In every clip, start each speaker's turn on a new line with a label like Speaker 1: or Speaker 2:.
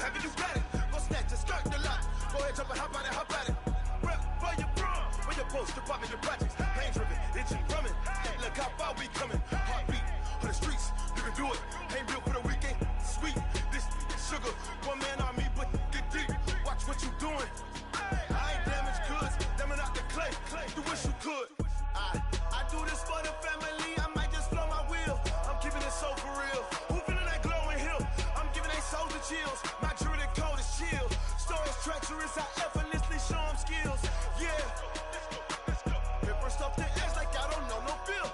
Speaker 1: Have you got it? Go snatch it, skirt the lot. Go ahead, jump and hop out it, hop at it. Rep for your bro. Where your post, department, your projects. Pain driven, itching, drumming. Hey, look how far we coming. Heartbeat on the streets, you can do it. Ain't built for the weekend. Sweet, this sugar. One man on me, but get deep. Watch what you doing. I ain't damaged goods, damn out the clay. You wish you could. I do this for the family. I might just blow my wheel. I'm keeping it so for real. Who feeling that glowing hill? I'm giving they souls the chills. My jewelry code is chill. Stories treacherous, I effortlessly show them skills. Yeah. Paper stuff to edge like I don't know no feel.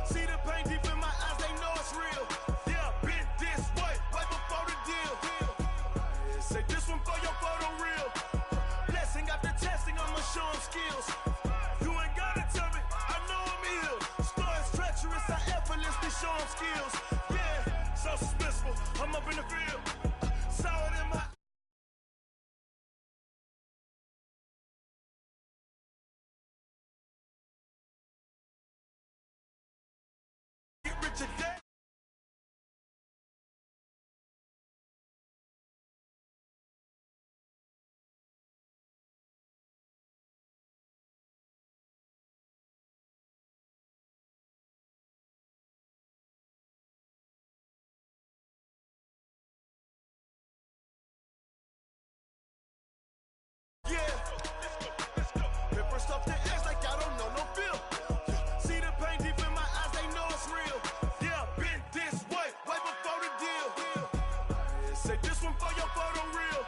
Speaker 1: See the pain deep in my eyes, they know it's real. Yeah, been this way, right before the deal. Say this one for your photo real. Blessing after testing, I'ma show them skills. You ain't gotta tell me, I know I'm ill. Stories treacherous, I effortlessly show them skills. Yeah, so suspenseful, I'm up in the field. Solid in my get rich a day. Paper stuff to edge like I don't know no feel. See the pain deep in my eyes, they know it's real. Yeah, been this way, right before the deal. Say this one for your photo real.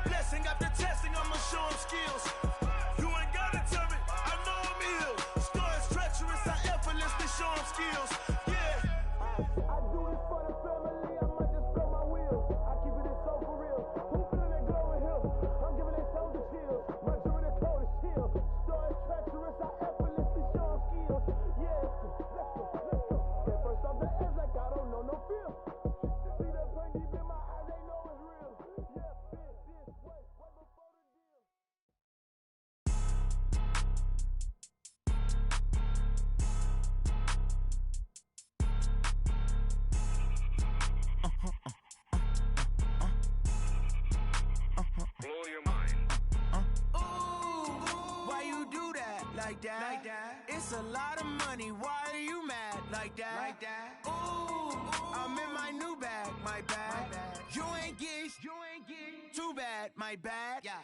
Speaker 1: Blessing after testing, I'ma show them skills. You ain't gotta tell me, I know I'm ill. Stories treacherous, I effortlessly show them skills. Yeah. I do this for the family, I might just blow my wheel. I keep it so for real. Who feeling that glowing hill? I'm giving they souls the chills. My jewelry code is chill. Stories treacherous, I effortlessly show them skills. Yeah, let's go. That first off the edge like I don't know no feel. See that pain deep in my eyes, they know it's real. Yeah, been this way, right before the deal.
Speaker 2: Blow your mind.
Speaker 3: Ooh, why you do that like that? Like that? It's a lot of money. Why are you mad like that? Like that? Ooh, I'm in my new bag. My bad. You ain't get. Too bad. My bad. Yeah.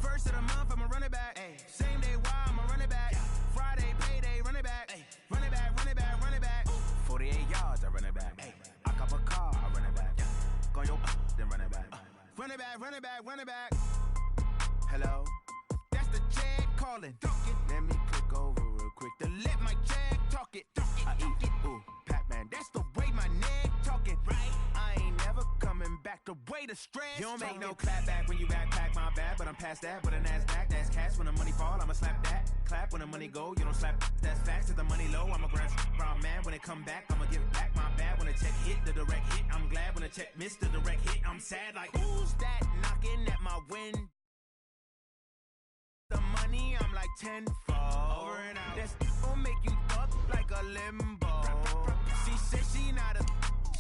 Speaker 3: First of the month, I'ma run it back. Ay. Same day, why I'ma run it back. Yeah. Friday, payday, run it back. Ay. Run it back, run it back, run it back. 48 yards, I run it back. Ay. I cop a car, I run it back. Yeah. Go your then run it back. Run it back, run it back, run it back. Hello? That's the Jag calling. Let me click over real quick to let my Jag talk it. I eat it, ooh, Pac-Man. That's the way my neck talking. Right? I ain't never coming back the way the stress. You don't make no clap back when you backpack, my bad. But I'm past that with a NASDAQ. That's cash when the money fall, I'ma slap that. Clap when the money go, you don't slap. That's facts. If the money low, I'ma grab brown man. When it come back, I'ma give back my bad. When the check hit, the direct hit. I'm glad when the check missed the direct hit. I'm sad like, who's that knocking at my window? The money, I'm like tenfold. Over and out. That's gon' make you fuck like a limbo. She said she not a,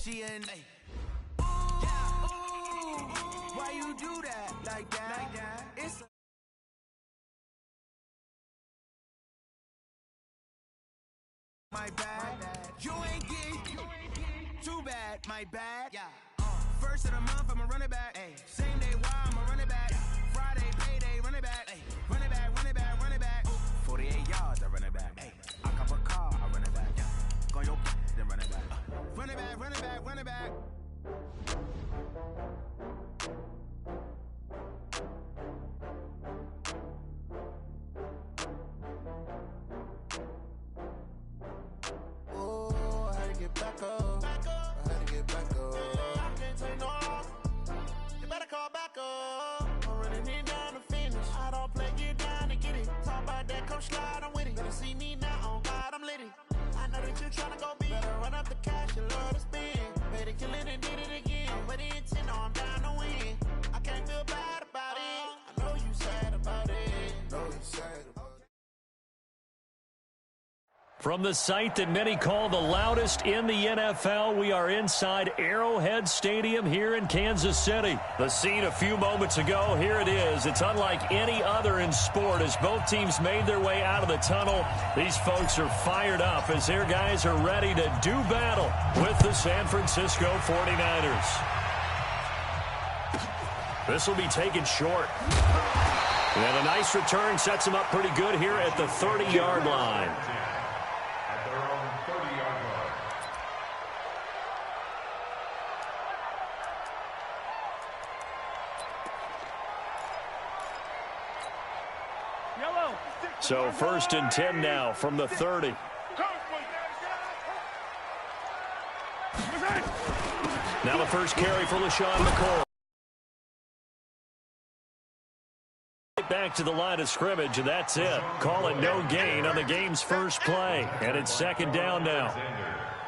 Speaker 3: she an. Ooh, yeah. Ooh, why you do that like that? Like that? It's a my bad. You ain't get. Too bad. My bad. Yeah. First of the month, I'ma run it back. Ay. Same day, why I'ma run it back. Friday, payday, run it back. Ay. Run it back, run it back, run it back. 48 yards, I run it back. Ay. I cop a car, I run it back. Yeah. Go your then run it back. Run it back, run it back, run it back.
Speaker 4: Oh, I had to get back up. I had to get back up. I can't take no loss. You better call back up. I'm running it down to finish. I don't play, get down to get it. Talk about that, come slide, I'm with it. Better see me now, on God, I'm litty. I know that you tryna go big. Better run up the cash, you love to spend. Better kill it and did it again.
Speaker 2: From the site that many call the loudest in the NFL, we are inside Arrowhead Stadium here in Kansas City. The scene a few moments ago, here it is. It's unlike any other in sport as both teams made their way out of the tunnel. These folks are fired up as their guys are ready to do battle with the San Francisco 49ers. This will be taken short. And a nice return sets them up pretty good here at the 30-yard line. So 1st and 10 now from the 30. Now the first carry for LaShawn McCoy. Back to the line of scrimmage, and that's it. Call it no gain on the game's first play. And it's 2nd down now.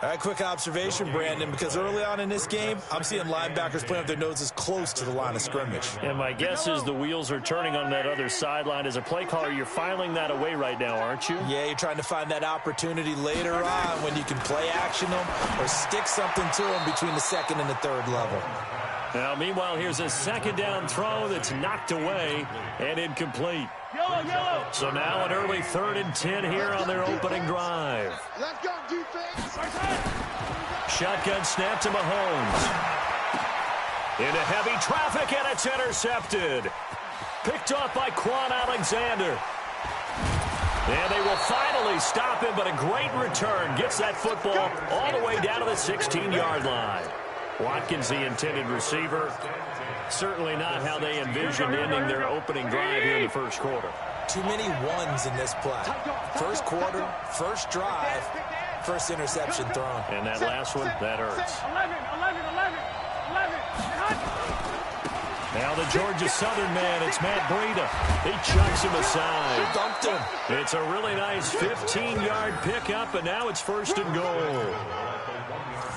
Speaker 5: All right, quick observation, Brandon, because early on in this game, I'm seeing linebackers playing with their noses close to the line of scrimmage.
Speaker 2: And my guess is the wheels are turning on that other sideline. As a play caller, you're filing that away right now, aren't you?
Speaker 5: Yeah, you're trying to find that opportunity later on when you can play action them or stick something to them between the 2nd and the 3rd level.
Speaker 2: Now, meanwhile, here's a 2nd down throw that's knocked away and incomplete. So now an early 3rd and 10 here on their opening drive.
Speaker 6: Let's go, defense.
Speaker 2: Shotgun snap to Mahomes. Into heavy traffic, and it's intercepted. Picked off by Quan Alexander. And they will finally stop him, but a great return. Gets that football all the way down to the 16-yard line. Watkins, the intended receiver. Certainly not how they envisioned ending their opening drive here in the first quarter.
Speaker 5: Too many ones in this play. First quarter, first drive, first interception thrown.
Speaker 2: And that last one, that hurts.
Speaker 6: 11.
Speaker 2: Now the Georgia Southern man, it's Matt Breida. He chucks him aside.
Speaker 5: Dumped him.
Speaker 2: It's a really nice 15-yard pickup, and now it's 1st and goal.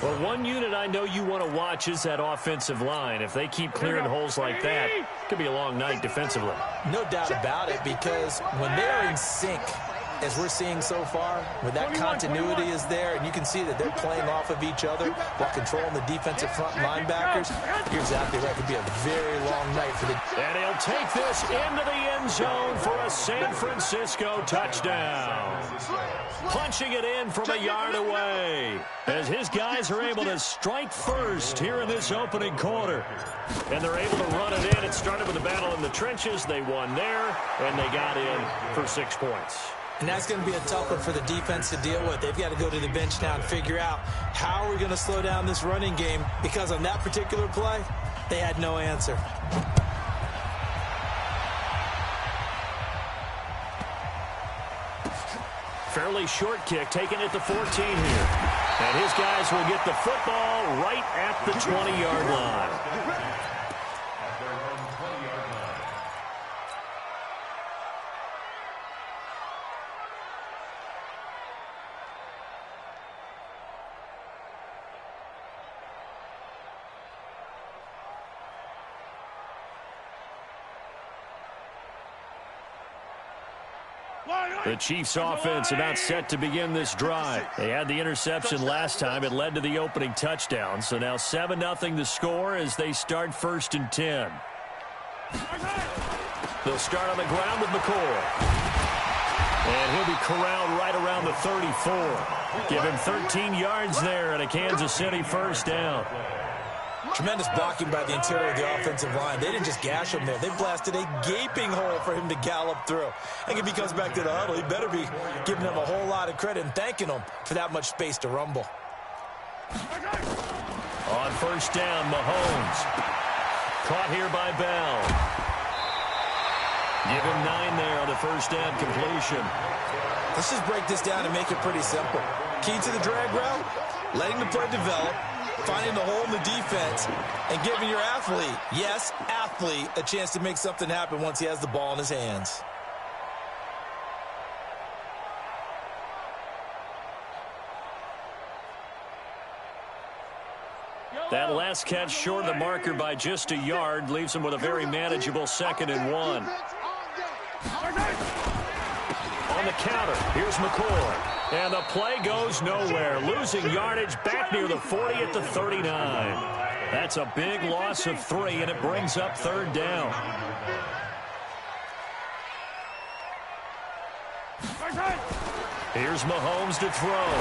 Speaker 2: Well, one unit I know you want to watch is that offensive line. If they keep clearing holes like that, it could be a long night defensively.
Speaker 5: No doubt about it, because when they're in sync, as we're seeing so far, when that continuity is there, and you can see that they're playing off of each other while controlling the defensive front linebackers, you're exactly right. It could be a very long night for the...
Speaker 2: And he'll take this into the end zone for a San Francisco touchdown. Punching it in from a yard away as his guys are able to strike first here in this opening quarter. And they're able to run it in. It started with a battle in the trenches. They won there, and they got in for 6 points.
Speaker 5: And that's going to be a tough one for the defense to deal with. They've got to go to the bench now and figure out how are we going to slow down this running game, because on that particular play, they had no answer.
Speaker 2: Fairly short kick taken at the 14 here. And his guys will get the football right at the 20-yard line. The Chiefs offense about set to begin this drive. They had the interception last time. It led to the opening touchdown. So now 7-0 the score as they start 1st and 10. They'll start on the ground with McCoy. And he'll be corralled right around the 34. Give him 13 yards there and a Kansas City 1st down.
Speaker 5: Tremendous blocking by the interior of the offensive line. They didn't just gash him there. They blasted a gaping hole for him to gallop through. I think if he comes back to the huddle, he better be giving them a whole lot of credit and thanking them for that much space to rumble.
Speaker 2: On 1st down, Mahomes. Caught here by Bell. Give him 9 there on the 1st down completion.
Speaker 5: Let's just break this down and make it pretty simple. Key to the drag route, letting the play develop, finding the hole in the defense, and giving your athlete, yes, athlete, a chance to make something happen once he has the ball in his hands.
Speaker 2: That last catch short of the marker by just a yard leaves him with a very manageable 2nd and 1. On the counter, here's McCoy. And the play goes nowhere. Losing yardage back near the 40 at the 39. That's a big loss of 3, and it brings up 3rd down. Here's Mahomes to throw.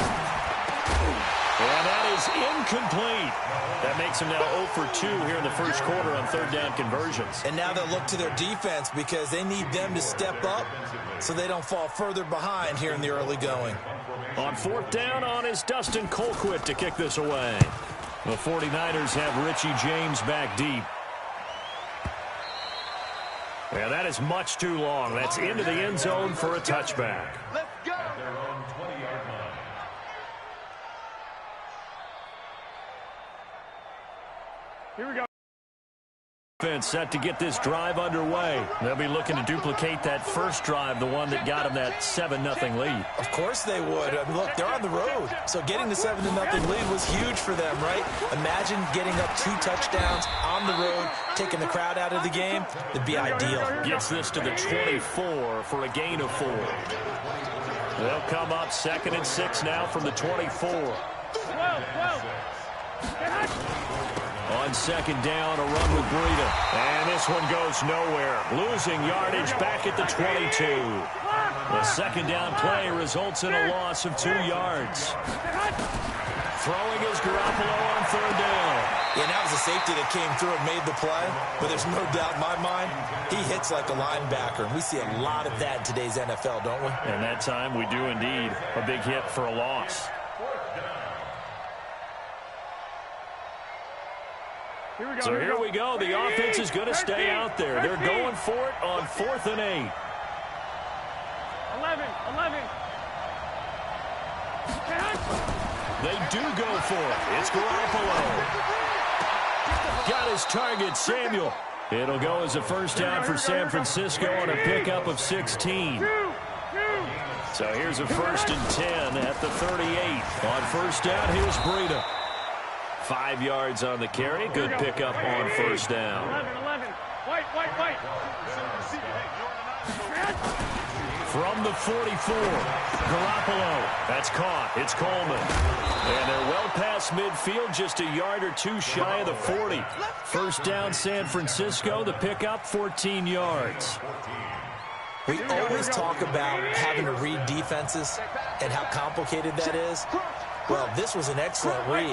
Speaker 2: And that is incomplete. That makes him now 0 for 2 here in the first quarter on 3rd down conversions.
Speaker 5: And now they'll look to their defense because they need them to step up so they don't fall further behind here in the early going.
Speaker 2: On 4th down on is Dustin Colquitt to kick this away. The 49ers have Richie James back deep. And that is much too long. That's into the end zone for a touchback.
Speaker 6: Let's go.
Speaker 7: Here we go.
Speaker 2: Defense set to get this drive underway. They'll be looking to duplicate that first drive, the one that got them that 7-0 lead.
Speaker 5: Of course they would. I mean, look, they're on the road. So getting the 7-0 lead was huge for them, right? Imagine getting up 2 touchdowns on the road, taking the crowd out of the game. It'd be ideal.
Speaker 2: Gets this to the 24 for a gain of 4. They'll come up 2nd and 6 now from the 24.
Speaker 7: 12.
Speaker 2: On 2nd down, a run with Breida. And this one goes nowhere. Losing yardage back at the 22. The 2nd down play results in a loss of 2 yards. Throwing is Garoppolo on 3rd down.
Speaker 5: Yeah, that was a safety that came through and made the play. But there's no doubt in my mind, he hits like a linebacker. And we see a lot of that in today's NFL, don't we?
Speaker 2: And that time we do indeed. A big hit for a loss. So here we go. The offense is going to stay out there. They're going for it on 4th and 8.
Speaker 7: 11.
Speaker 2: They do go for it. It's Garoppolo. Got his target, Samuel. It'll go as a 1st down for San Francisco on a pickup of 16. So here's a 1st and 10 at the 38. On 1st down, here's Breida. 5 yards on the carry. Good pickup on 1st down.
Speaker 7: 11. White.
Speaker 2: From the 44, Garoppolo. That's caught. It's Coleman. And they're well past midfield, just a yard or 2 shy of the 40. 1st down, San Francisco. The pickup, 14 yards.
Speaker 5: We always talk about having to read defenses and how complicated that is. Well, this was an excellent read.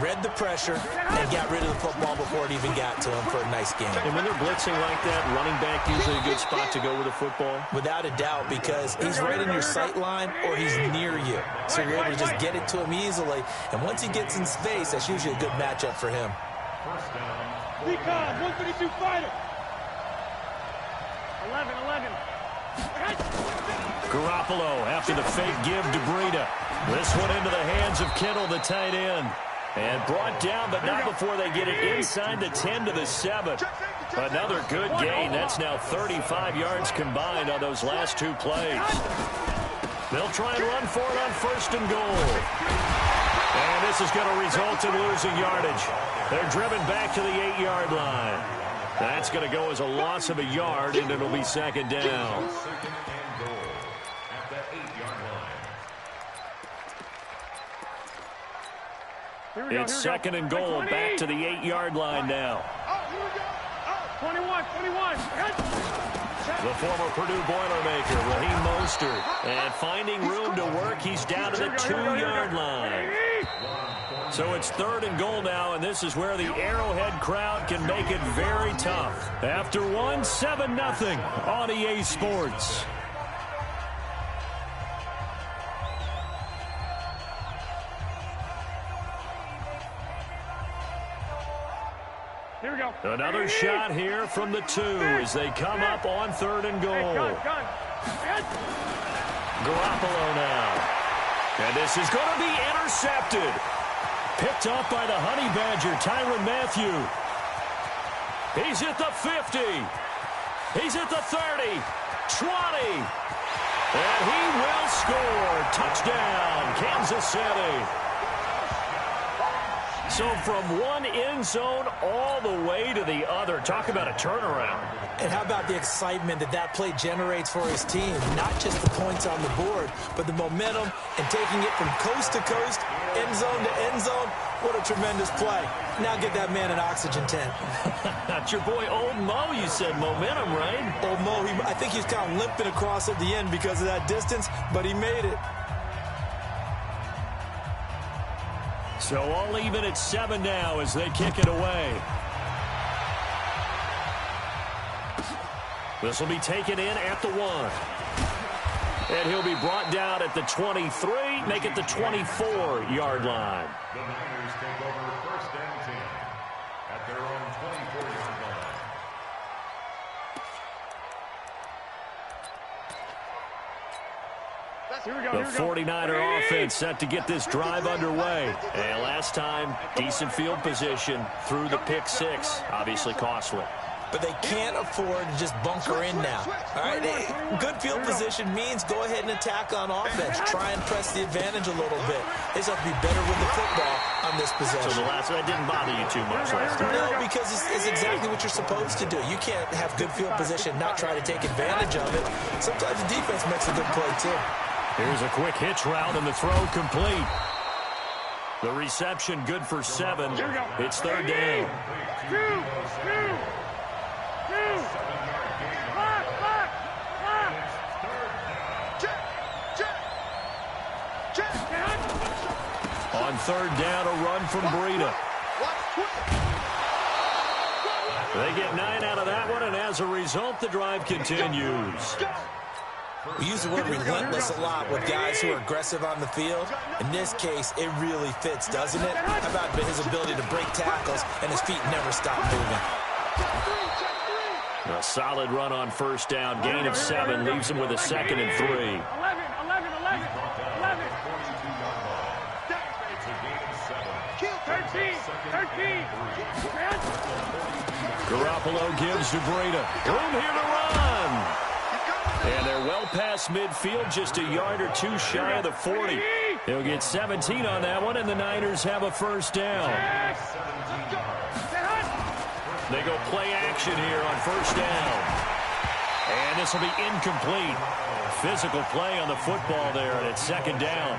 Speaker 5: Read the pressure and got rid of the football before it even got to him for a nice game.
Speaker 2: And when they're blitzing like that, running back usually a good spot to go with the football?
Speaker 5: Without a doubt, because he's right in your sight line or he's near you. So you're able to just get it to him easily. And once he gets in space, that's usually a good matchup for him.
Speaker 7: Recon, 152 fighter. 11.
Speaker 2: Garoppolo after the fake give to Breida. This one into the hands of Kittle, the tight end. And brought down, but not before they get it inside the 10 to the 7. Another good gain. That's now 35 yards combined on those last 2 plays. They'll try and run for it on 1st and goal. And this is going to result in losing yardage. They're driven back to the 8-yard line. That's going to go as a loss of a yard, and it'll be 2nd down. It's 2nd and goal, back to the 8-yard line now.
Speaker 7: 21.
Speaker 2: The former Purdue Boilermaker, Raheem Mostert. And finding room to work, he's down to the 2-yard line. So it's 3rd and goal now, and this is where the Arrowhead crowd can make it very tough. After 7-0 on EA Sports.
Speaker 7: Here we go.
Speaker 2: Another shot here from the 2 as they come up on 3rd and goal. Garoppolo now. And this is going to be intercepted. Picked up by the Honey Badger, Tyrann Mathieu. He's at the 50. He's at the 30. 20. And he will score. Touchdown, Kansas City. So from one end zone all the way to the other. Talk about a turnaround.
Speaker 5: And how about the excitement that play generates for his team? Not just the points on the board, but the momentum and taking it from coast to coast, end zone to end zone. What a tremendous play. Now get that man an oxygen tent.
Speaker 2: That's your boy Old Mo, you said. Momentum, right?
Speaker 5: Old Mo, I think he's kind of limping across at the end because of that distance, but he made it.
Speaker 2: So all even at 7 now as they kick it away. This will be taken in at the 1. And he'll be brought down at the 23, make it the 24-yard line.
Speaker 8: The Niners take over 1st and 10 at their own 24-yard line.
Speaker 2: The 49er offense set to get this drive underway. And last time, decent field position through the pick 6. Obviously costly.
Speaker 5: But they can't afford to just bunker in now. All right, good field position means go ahead and attack on offense. Try and press the advantage a little bit. They just have to be better with the football on this possession.
Speaker 2: So the last that didn't bother you too much last time.
Speaker 5: No, because it's exactly what you're supposed to do. You can't have good field position, not try to take advantage of it. Sometimes the defense makes a good play too.
Speaker 2: Here's a quick hitch route and the throw complete. The reception good for 7. It's 3rd down. On 3rd down, a run from Breida. They get 9 out of that one, and as a result, the drive continues.
Speaker 5: We use the word relentless a lot with guys who are aggressive on the field. In this case, it really fits, doesn't it? How about his ability to break tackles and his feet never stop moving?
Speaker 2: A solid run on 1st down. Gain of 7 leaves him with a 2nd and 3.
Speaker 7: 11.
Speaker 2: Garoppolo gives to Breida. Room here to run. And they're well past midfield, just a yard or 2 shy of the 40. They'll get 17 on that one, and the Niners have a 1st down. They go play action here on 1st down. And this will be incomplete. Physical play on the football there, and it's 2nd down.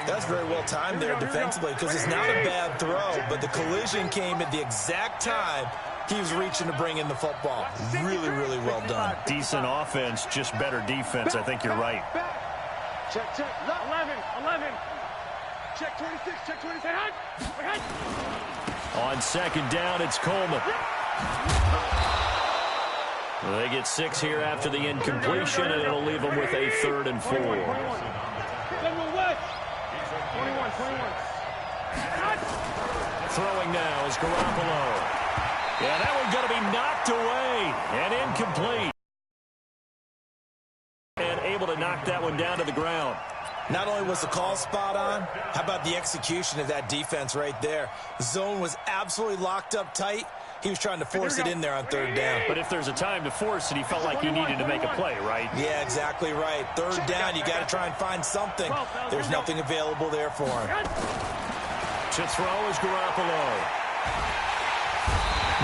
Speaker 5: That's very well timed there defensively because it's not a bad throw, but the collision came at the exact time he was reaching to bring in the football. Really, really well done.
Speaker 2: Decent offense, just better defense. I think you're right.
Speaker 7: Check. 11. Check 26. Check 26.
Speaker 2: On 2nd down, it's Coleman. They get 6 here after the incompletion, and it'll leave them with a 3rd and 4.
Speaker 7: 21.
Speaker 2: Throwing now is Garoppolo. Yeah, that one's going to be knocked away and incomplete. And able to knock that one down to the ground.
Speaker 5: Not only was the call spot on, how about the execution of that defense right there? The zone was absolutely locked up tight. He was trying to force it in there on 3rd down.
Speaker 2: But if there's a time to force it, he felt like he needed to make a play, right?
Speaker 5: Yeah, exactly right. 3rd down, you got to try and find something. There's nothing available there for him.
Speaker 2: To throw is Garoppolo.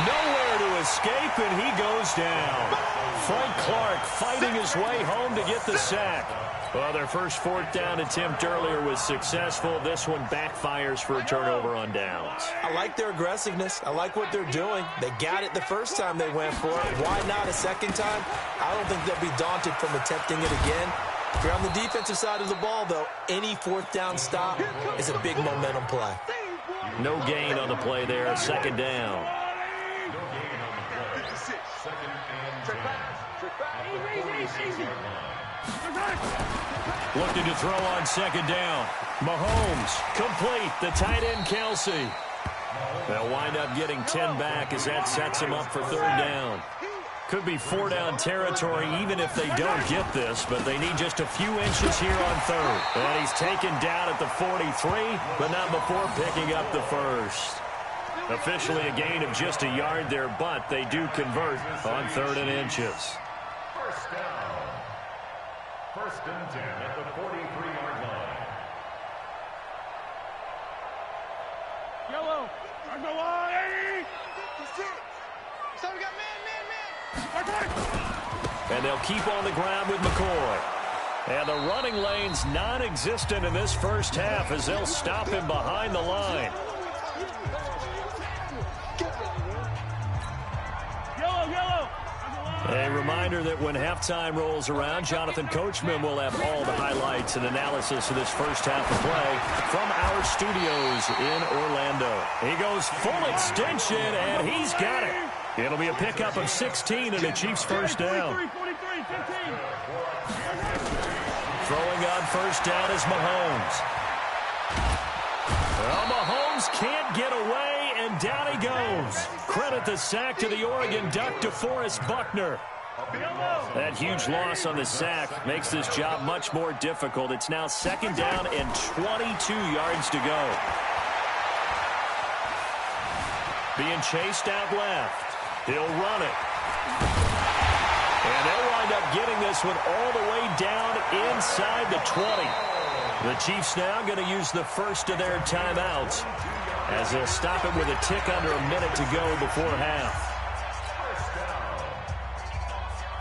Speaker 2: Nowhere to escape, and he goes down. Frank Clark fighting his way home to get the sack. Well, their first 4th down attempt earlier was successful. This one backfires for a turnover on downs.
Speaker 5: I like their aggressiveness. I like what they're doing. They got it the first time they went for it. Why not a second time? I don't think they'll be daunted from attempting it again. If you're on the defensive side of the ball, though, any 4th down stop is a big momentum play.
Speaker 2: No gain on the play there. 2nd down. Looking to throw on 2nd down. Mahomes complete. The tight end Kelsey. They'll wind up getting 10 back as that sets him up for 3rd down. Could be 4-down territory even if they don't get this, but they need just a few inches here on 3rd. And he's taken down at the 43, but not before picking up the 1st. Officially a gain of just a yard there, but they do convert on 3rd and inches.
Speaker 8: 1st down. 1st and 10 at the 43-yard line.
Speaker 7: Yellow. On the line.
Speaker 4: So we got man.
Speaker 2: And they'll keep on the ground with McCoy. And the running lane's non-existent in this first half as they'll stop him behind the line. A reminder that when halftime rolls around, Jonathan Coachman will have all the highlights and analysis of this first half of play from our studios in Orlando. He goes full extension, and he's got it. It'll be a pickup of 16 and a Chiefs first down. Throwing on first down is Mahomes. Well, Mahomes can't get away, and down he goes. Credit the sack to the Oregon Duck, DeForest Buckner. That huge loss on the sack makes this job much more difficult. It's now second down and 22 yards to go. Being chased out left. He'll run it. And they'll wind up getting this one all the way down inside the 20. The Chiefs now going to use the first of their timeouts as they'll stop it with a tick under a minute to go before half.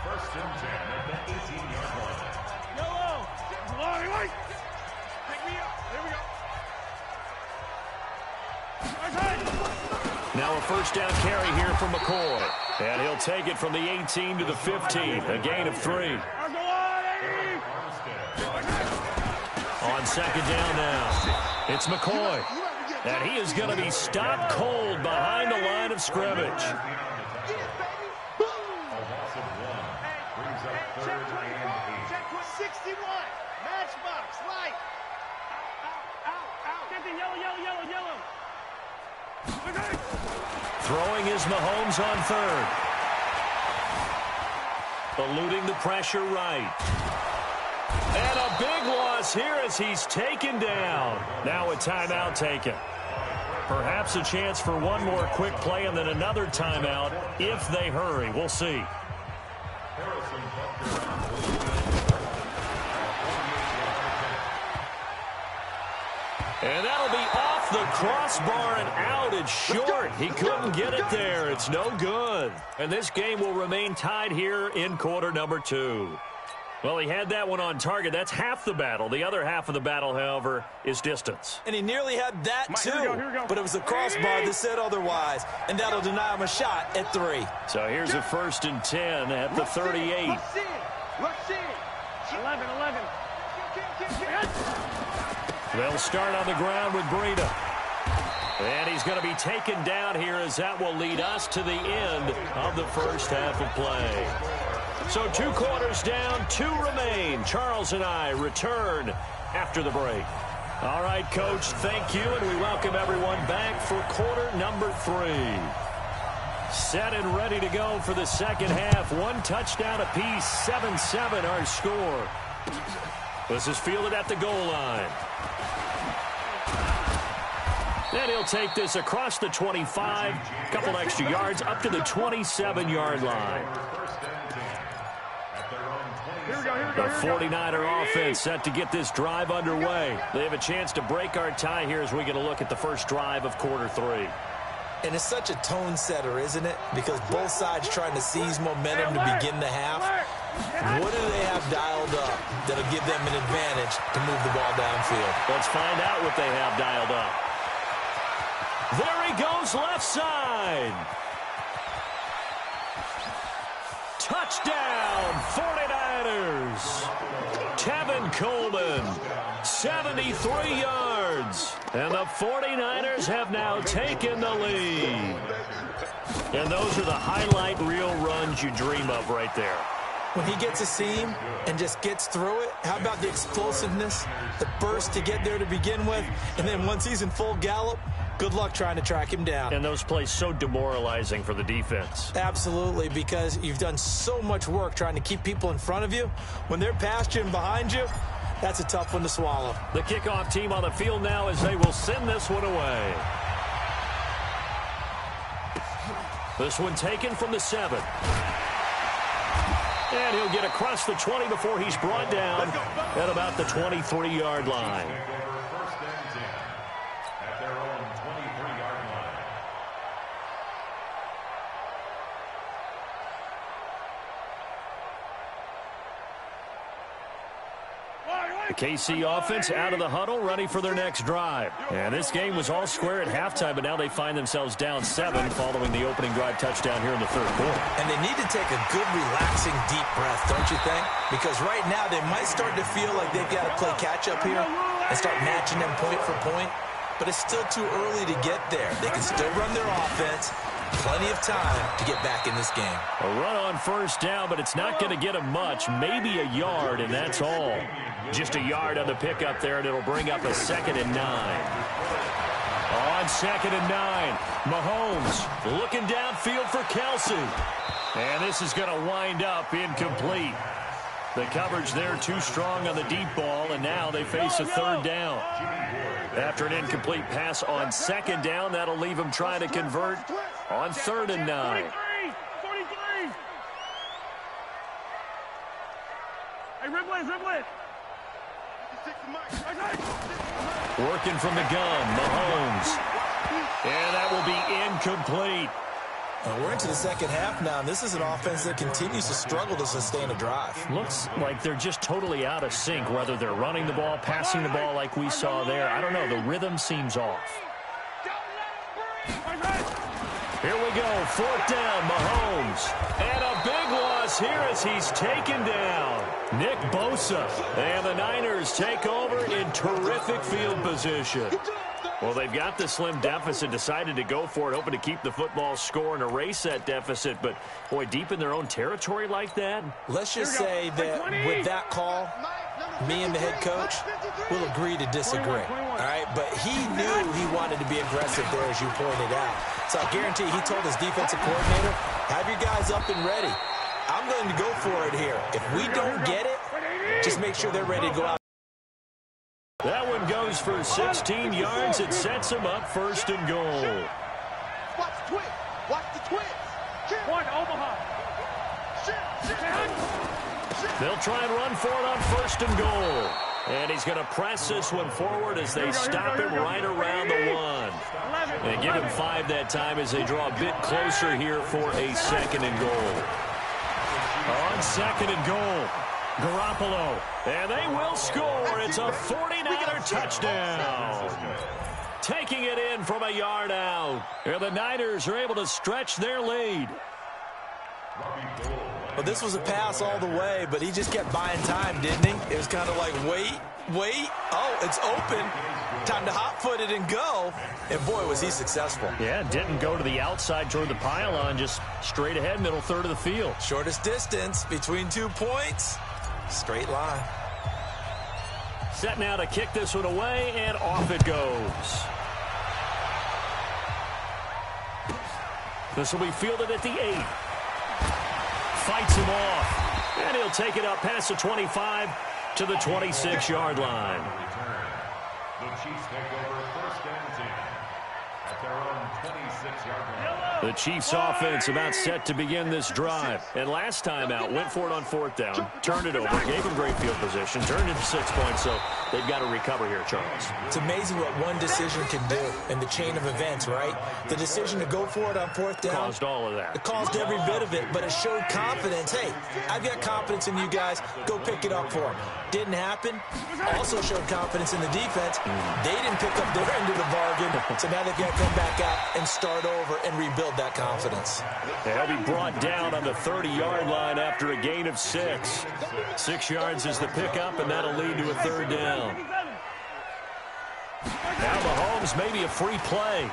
Speaker 8: First and 10 at the 18-yard line.
Speaker 7: Pick me up. There we go.
Speaker 2: Now a first down carry here from McCoy. And he'll take it from the 18 to the 15. A gain of 3. On second down now, it's McCoy. And he is going to be stopped cold behind the line of scrimmage.
Speaker 8: A loss of 1 brings up third and 8.
Speaker 7: Check 61. Matchbox. Light. Out. Yellow.
Speaker 2: Throwing is Mahomes on third. Eluding the pressure right. And a big loss here as he's taken down. Now a timeout taken. Perhaps a chance for one more quick play and then another timeout if they hurry. We'll see. And that'll be off the crossbar and out. It's short. He couldn't get it there. It's no good. And this game will remain tied here in quarter number 2. Well, he had that one on target. That's half the battle. The other half of the battle, however, is distance.
Speaker 5: And he nearly had that, too. Here we go. But it was the crossbar that said otherwise. And that'll deny him a shot at 3.
Speaker 2: So here's a first and 10 at the 38.
Speaker 7: Rush in. 11.
Speaker 2: They'll start on the ground with Breida. And he's going to be taken down here as that will lead us to the end of the first half of play. So 2 quarters down, 2 remain. Charles and I return after the break. All right, Coach, thank you, and we welcome everyone back for quarter number 3. Set and ready to go for the second half. 1 touchdown apiece, 7-7 our score. This is fielded at the goal line. And he'll take this across the 25, a couple extra yards, up to the 27-yard line. The 49er offense set to get this drive underway. They have a chance to break our tie here as we get a look at the first drive of quarter 3.
Speaker 5: And it's such a tone setter, isn't it? Because both sides trying to seize momentum to begin the half. What do they have dialed up that'll give them an advantage to move the ball downfield?
Speaker 2: Let's find out what they have dialed up. There he goes, left side. Touchdown, 49ers. Tevin Coleman, 73 yards. And the 49ers have now taken the lead. And those are the highlight reel runs you dream of right there.
Speaker 5: When he gets a seam and just gets through it, how about the explosiveness, the burst to get there to begin with, and then once he's in full gallop, good luck trying to track him down.
Speaker 2: And those plays so demoralizing for the defense.
Speaker 5: Absolutely, because you've done so much work trying to keep people in front of you. When they're past you and behind you, that's a tough one to swallow.
Speaker 2: The kickoff team on the field now as they will send this one away. This one taken from the 7. And he'll get across the 20 before he's brought down at about the 23-yard line.
Speaker 8: First and 10 at their own 23-yard line.
Speaker 2: The KC offense out of the huddle, ready for their next drive. And this game was all square at halftime, but now they find themselves down 7 following the opening drive touchdown here in the third quarter.
Speaker 5: And they need to take a good, relaxing, deep breath, don't you think? Because right now they might start to feel like they've got to play catch-up here and start matching them point for point. But it's still too early to get there. They can still run their offense. Plenty of time to get back in this game.
Speaker 2: A run on first down, but it's not going to get them much. Maybe a yard, and that's all. Just a yard on the pickup there, and it'll bring up a 2nd and 9. On 2nd and 9, Mahomes looking downfield for Kelsey. And this is going to wind up incomplete. The coverage there too strong on the deep ball, and now they face a 3rd down. After an incomplete pass on 2nd down, that'll leave them trying to convert on 3rd and 9.
Speaker 7: 43. Hey, Riblet.
Speaker 2: Working from the gun, Mahomes. And that will be incomplete.
Speaker 5: We're into the second half now, and this is an offense that continues to struggle to sustain a drive.
Speaker 2: Looks like they're just totally out of sync, whether they're running the ball, passing the ball like we saw there. I don't know. The rhythm seems off. Here we go. 4th down, Mahomes. And a big loss here as he's taken down. Nick Bosa. And the Niners take over in terrific field position. Well, they've got the slim deficit, decided to go for it, hoping to keep the football score and erase that deficit. But, boy, deep in their own territory like that?
Speaker 5: Let's just say that with that call, me and the head coach will agree to disagree. All right? But he knew he wanted to be aggressive there, as you pointed out. So I guarantee he told his defensive coordinator, have your guys up and ready. I'm going to go for it here. If we don't get it, just make sure they're ready to go out.
Speaker 2: That one goes for 16 yards. It sets him up 1st and goal.
Speaker 6: Watch the twist. Watch the twist.
Speaker 7: One, Omaha.
Speaker 2: They'll try and run for it on 1st and goal. And he's going to press this one forward as they stop him right around the 1. And give him 5 that time as they draw a bit closer here for a 2nd and goal. On 2nd and goal, Garoppolo. And they will score. It's a 49er touchdown. Taking it in from a yard out. And the Niners are able to stretch their lead.
Speaker 5: Well, this was a pass all the way, but he just kept buying time, didn't he? It was kind of like, wait. Oh, it's open. Time to hot-foot it and go. And, boy, was he successful.
Speaker 2: Yeah, didn't go to the outside toward the pylon, just straight ahead, middle third of the field.
Speaker 5: Shortest distance between 2 points. Straight line.
Speaker 2: Set now to kick this one away, and off it goes. This will be fielded at the 8. Fights him off, and he'll take it up past the 25 to the 26-yard line.
Speaker 8: The Chiefs take over 1st and 10 at their own 26-yard line.
Speaker 2: The Chiefs offense about set to begin this drive. And last time out, went for it on 4th down, turned it over, gave them great field position, turned it to 6 points, so they've got to recover here, Charles.
Speaker 5: It's amazing what one decision can do in the chain of events, right? The decision to go for it on 4th down.
Speaker 2: Caused all of that.
Speaker 5: It caused every bit of it, but it showed confidence. Hey, I've got confidence in you guys. Go pick it up for them. Didn't happen. Also showed confidence in the defense. They didn't pick up their end of the bargain, so now they've got to come back out and start over and rebuild that confidence.
Speaker 2: They'll be brought down on the 30-yard line after a gain of 6. 6 yards is the pickup, and that'll lead to a 3rd down. Now Mahomes, maybe a free play.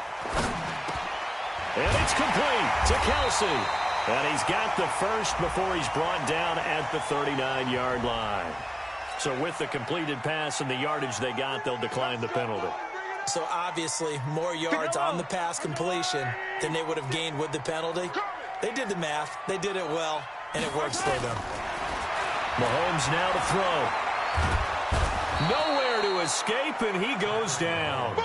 Speaker 2: And it's complete to Kelsey. And he's got the first before he's brought down at the 39-yard line. So with the completed pass and the yardage they got, they'll decline the penalty.
Speaker 5: So obviously more yards on the pass completion than they would have gained with the penalty. They did the math. They did it well, and it works for them.
Speaker 2: Mahomes now to throw. Nowhere to escape, and he goes down.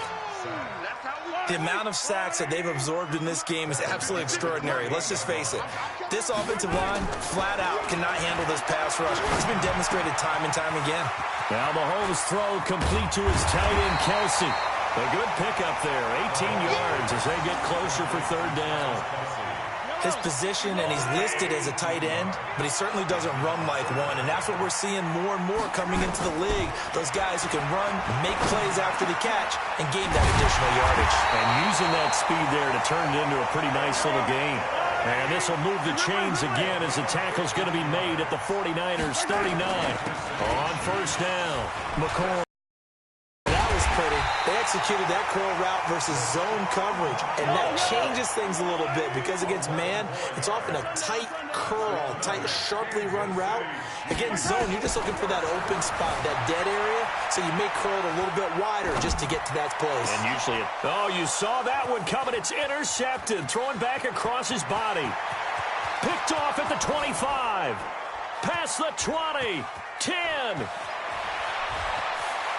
Speaker 5: The amount of sacks that they've absorbed in this game is absolutely extraordinary. Let's just face it. This offensive line, flat out, cannot handle this pass rush. It's been demonstrated time and time again.
Speaker 2: Now Mahomes' throw complete to his tight end, Kelsey. A good pickup there, 18 yards as they get closer for 3rd down.
Speaker 5: his position, and he's listed as a tight end, but he certainly doesn't run like one, and that's what we're seeing more and more coming into the league. Those guys who can run, make plays after the catch, and gain that additional yardage.
Speaker 2: And using that speed there to turn it into a pretty nice little game. And this will move the chains again as the tackle's going to be made at the 49ers 39. On first down, McCoy.
Speaker 5: That was pretty. They executed that curl route versus zone coverage, and that changes things a little bit because against man, it's often a tight curl, tight, sharply run route. Against zone, you're just looking for that open spot, that dead area, so you may curl it a little bit wider just to get to that place.
Speaker 2: And usually, you saw that one coming. It's intercepted, throwing back across his body. Picked off at the 25. Past the 20. 10.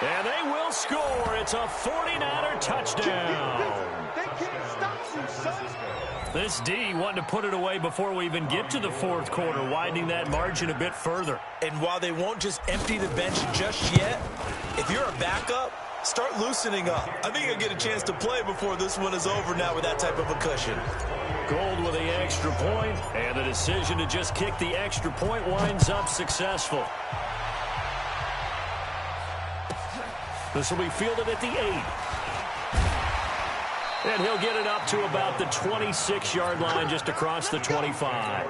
Speaker 2: And they will score. It's a 49er touchdown.
Speaker 6: They can't stop you, son.
Speaker 2: This D wanting to put it away before we even get to the fourth quarter, widening that margin a bit further.
Speaker 5: And while they won't just empty the bench just yet, if you're a backup, start loosening up. I think you'll get a chance to play before this one is over now with that type of a cushion.
Speaker 2: Gold with the extra point, and the decision to just kick the extra point winds up successful. This will be fielded at the 8. And he'll get it up to about the 26-yard line just across the 25.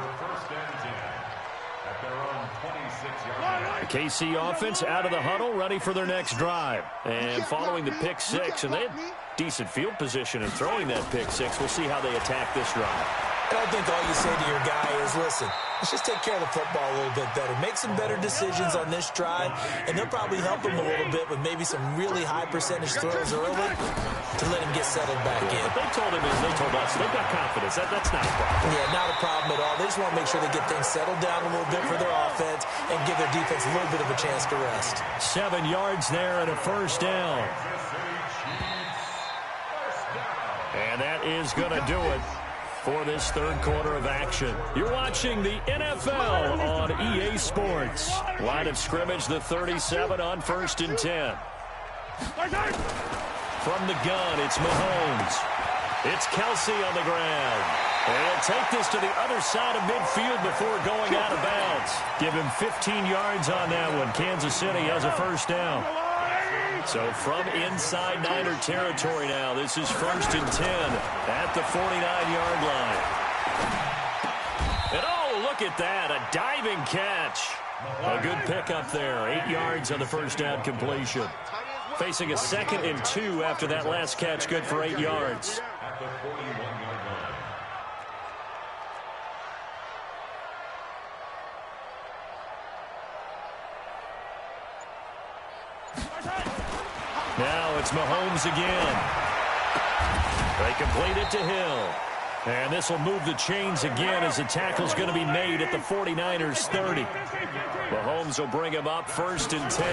Speaker 2: The KC offense out of the huddle, ready for their next drive. And following the pick six, and they had decent field position in throwing that pick six. We'll see how they attack this drive.
Speaker 5: And I think all you say to your guy is, listen, let's just take care of the football a little bit better. Make some better decisions on this drive, and they'll probably help him a little bit with maybe some really high percentage throws early to let him get settled back in.
Speaker 2: What they told him is they told us they've got confidence. That's not a problem.
Speaker 5: Yeah, not a problem at all. They just want to make sure they get things settled down a little bit for their offense and give their defense a little bit of a chance to rest.
Speaker 2: 7 yards there and a first down. And that is going to do it for this third quarter of action. You're watching the NFL on EA Sports. Line of scrimmage, the 37 on 1st and 10. From the gun, it's Mahomes. It's Kelsey on the ground. And he'll take this to the other side of midfield before going out of bounds. Give him 15 yards on that one. Kansas City has a first down. So from inside Niner territory now, this is 1st and 10 at the 49-yard line. And oh, look at that, a diving catch. A good pickup there, 8 yards on the first down completion. Facing a 2nd and 2 after that last catch, good for 8 yards.
Speaker 8: At the 41-yard line.
Speaker 2: Now it's Mahomes again. They complete it to Hill. And this will move the chains again as the tackle's going to be made at the 49ers 30. Mahomes will bring him up 1st and 10.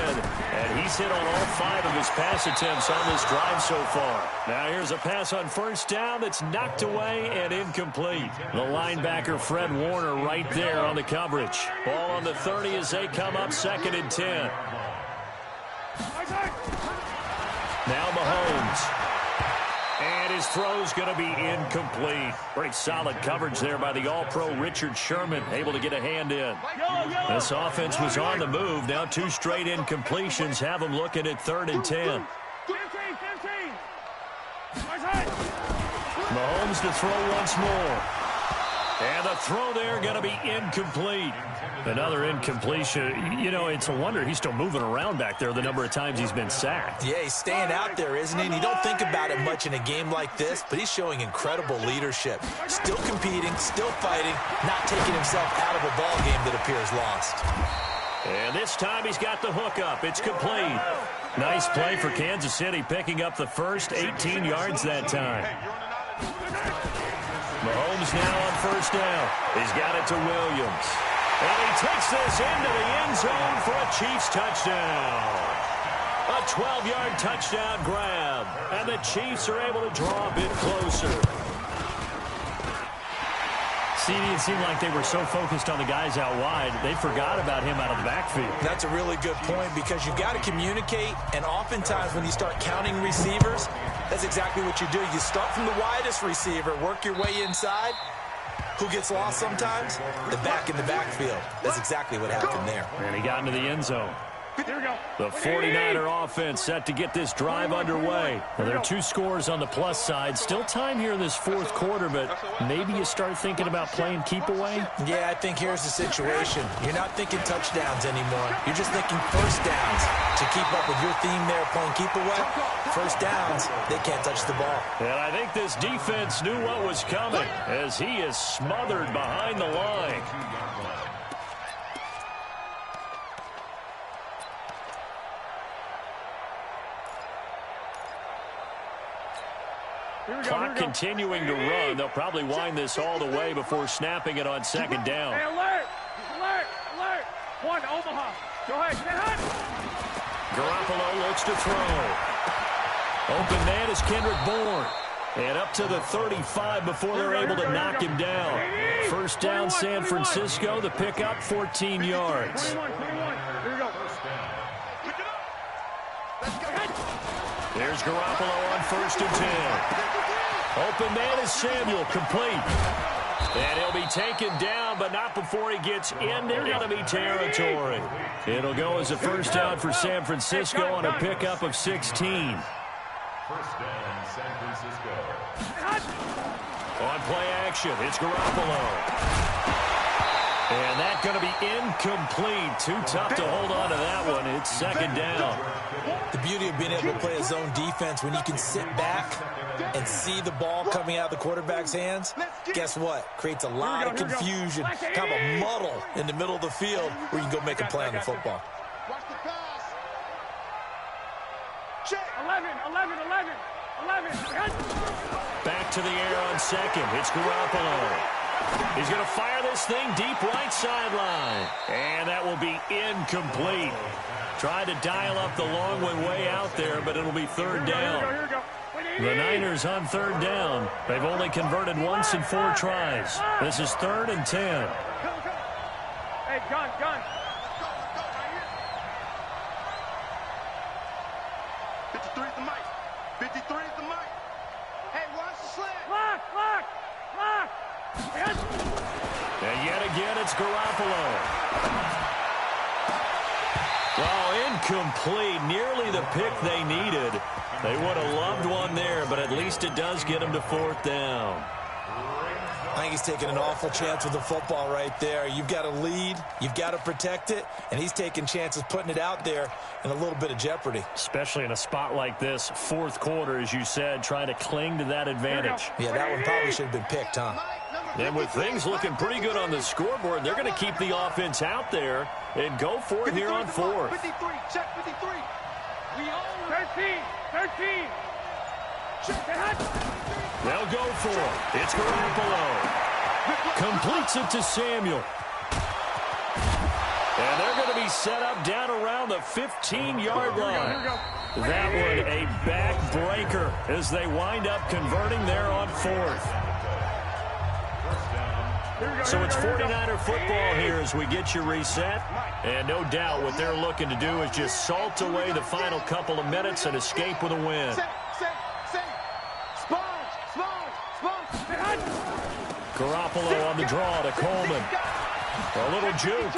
Speaker 2: And he's hit on all 5 of his pass attempts on this drive so far. Now here's a pass on first down that's knocked away and incomplete. The linebacker Fred Warner right there on the coverage. Ball on the 30 as they come up 2nd and 10. Now Mahomes. And his throw's going to be incomplete. Pretty solid coverage there by the All-Pro Richard Sherman, able to get a hand in. This offense was on the move. Now 2 straight incompletions have them looking at 3rd and 10.
Speaker 7: 15.
Speaker 2: Mahomes to throw once more. And the throw there going to be incomplete. Another incompletion. You know, it's a wonder he's still moving around back there the number of times he's been sacked.
Speaker 5: Yeah, he's staying out there, isn't he? And you don't think about it much in a game like this, but he's showing incredible leadership. Still competing, still fighting, not taking himself out of a ball game that appears lost.
Speaker 2: And this time he's got the hook up. It's complete. Nice play for Kansas City, picking up the first 18 yards that time. Mahomes now on first down. He's got it to Williams. And he takes this into the end zone for a Chiefs touchdown. A 12-yard touchdown grab. And the Chiefs are able to draw a bit closer. CD, it seemed like they were so focused on the guys out wide, they forgot about him out of the backfield.
Speaker 5: That's a really good point because you've got to communicate, and oftentimes when you start counting receivers, that's exactly what you do. You start from the widest receiver, work your way inside, Who gets lost sometimes? The back in the backfield. That's exactly what happened there.
Speaker 2: And he got into the end zone.
Speaker 7: Here we go.
Speaker 2: The 49er offense set to get this drive underway. Well, there are 2 scores on the plus side. Still time here in this fourth quarter, but maybe you start thinking about playing keep away?
Speaker 5: Yeah, I think here's the situation. You're not thinking touchdowns anymore. You're just thinking first downs. To keep up with your theme there, playing keep away, first downs, they can't touch the ball.
Speaker 2: And I think this defense knew what was coming as he is smothered behind the line. Clock continuing to run. They'll probably wind this all the way before snapping it on second down.
Speaker 7: Hey, alert! Alert! Alert! 1, Omaha. Go ahead. Get hot.
Speaker 2: Garoppolo looks to throw. Open man is Kendrick Bourne. And up to the 35 before they're able to knock him down. First down, San Francisco. The pickup, 14 yards.
Speaker 7: 21. Here we go.
Speaker 2: There's Garoppolo on 1st and 10. Open man is Samuel, complete. And he'll be taken down, but not before he gets into enemy territory. It'll go as a first down for San Francisco on a pickup of 16.
Speaker 8: First down, San Francisco.
Speaker 2: On play action, it's Garoppolo. And that's going to be incomplete. Too tough to hold on to that one. It's second down.
Speaker 5: The beauty of being able to play a zone defense when you can sit back and see the ball coming out of the quarterback's hands, guess what? Creates a lot of confusion, kind of a muddle in the middle of the field where you can go make a play on the football.
Speaker 6: Watch the pass.
Speaker 7: 11.
Speaker 2: Back to the air on second. It's Garoppolo. He's going to fire this thing deep right sideline. And that will be incomplete. Tried to dial up the long one way out there, but it'll be third down. The Niners on third down. They've only converted once in 4 tries. This is 3rd and 10.
Speaker 7: Hey, gun.
Speaker 6: 53 is the mic. 53 is the mic. Hey, watch the slant.
Speaker 7: Lock.
Speaker 2: And yet again, it's Garoppolo. Well, incomplete. Nearly the pick they needed. They would have loved one there, but at least it does get them to 4th down.
Speaker 5: I think he's taking an awful chance with the football right there. You've got to lead, you've got to protect it, and he's taking chances putting it out there in a little bit of jeopardy.
Speaker 2: Especially in a spot like this, 4th quarter, as you said, trying to cling to that advantage.
Speaker 5: Yeah, that one probably should have been picked, huh?
Speaker 2: And with things looking pretty good on the scoreboard, they're going to keep the offense out there and go for it here on 4th.
Speaker 6: 53, check 53. We own
Speaker 7: 13.
Speaker 2: They'll go for it. It's Garoppolo. Completes it to Samuel. And they're going to be set up down around the 15-yard line. That one a backbreaker as they wind up converting there on 4th. So it's 49er football here as we get you reset. And no doubt what they're looking to do is just salt away the final couple of minutes and escape with a win. Garoppolo on the draw to Coleman. A little juke.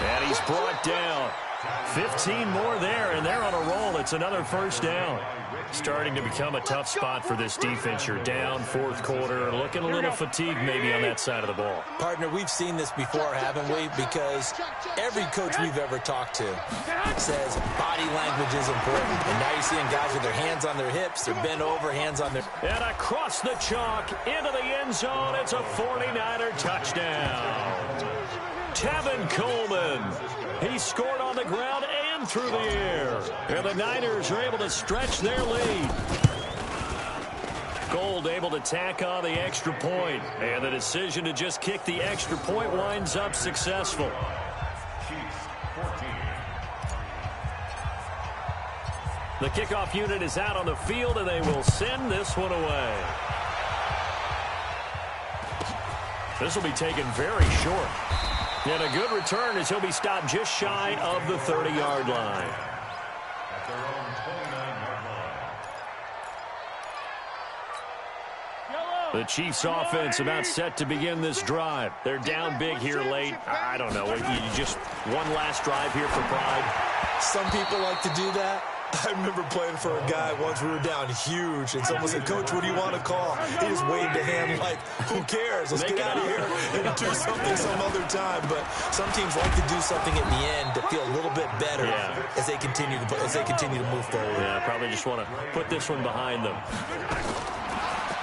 Speaker 2: And he's brought down. 15 more there, and they're on a roll. It's another first down. Starting to become a tough spot for this defense. You're down 4th quarter, looking a little fatigued maybe on that side of the ball.
Speaker 5: Partner, we've seen this before, haven't we? Because every coach we've ever talked to says body language is important. And now you're seeing guys with their hands on their hips, they're bent over, hands on their...
Speaker 2: And across the chalk, into the end zone, it's a 49er touchdown. Tevin Coleman. He scored on the ground and through the air. And the Niners are able to stretch their lead. Gold able to tack on the extra point. And the decision to just kick the extra point winds up successful. The kickoff unit is out on the field, and they will send this one away. This will be taken very short. And a good return as he'll be stopped just shy of the 30-yard line.
Speaker 8: At their own 29-yard line.
Speaker 7: Yellow.
Speaker 2: The Chiefs offense about set to begin this drive. They're down big here late. I don't know. You just one last drive here for pride.
Speaker 5: Some people like to do that. I remember playing for a guy once. We were down huge, and someone said, "Coach, what do you want to call?" He just waved a hand like, "Who cares? Let's get out of here and do something some other time." But some teams like to do something at the end to feel a little bit better as they continue to move forward.
Speaker 2: Yeah, probably just want to put this one behind them.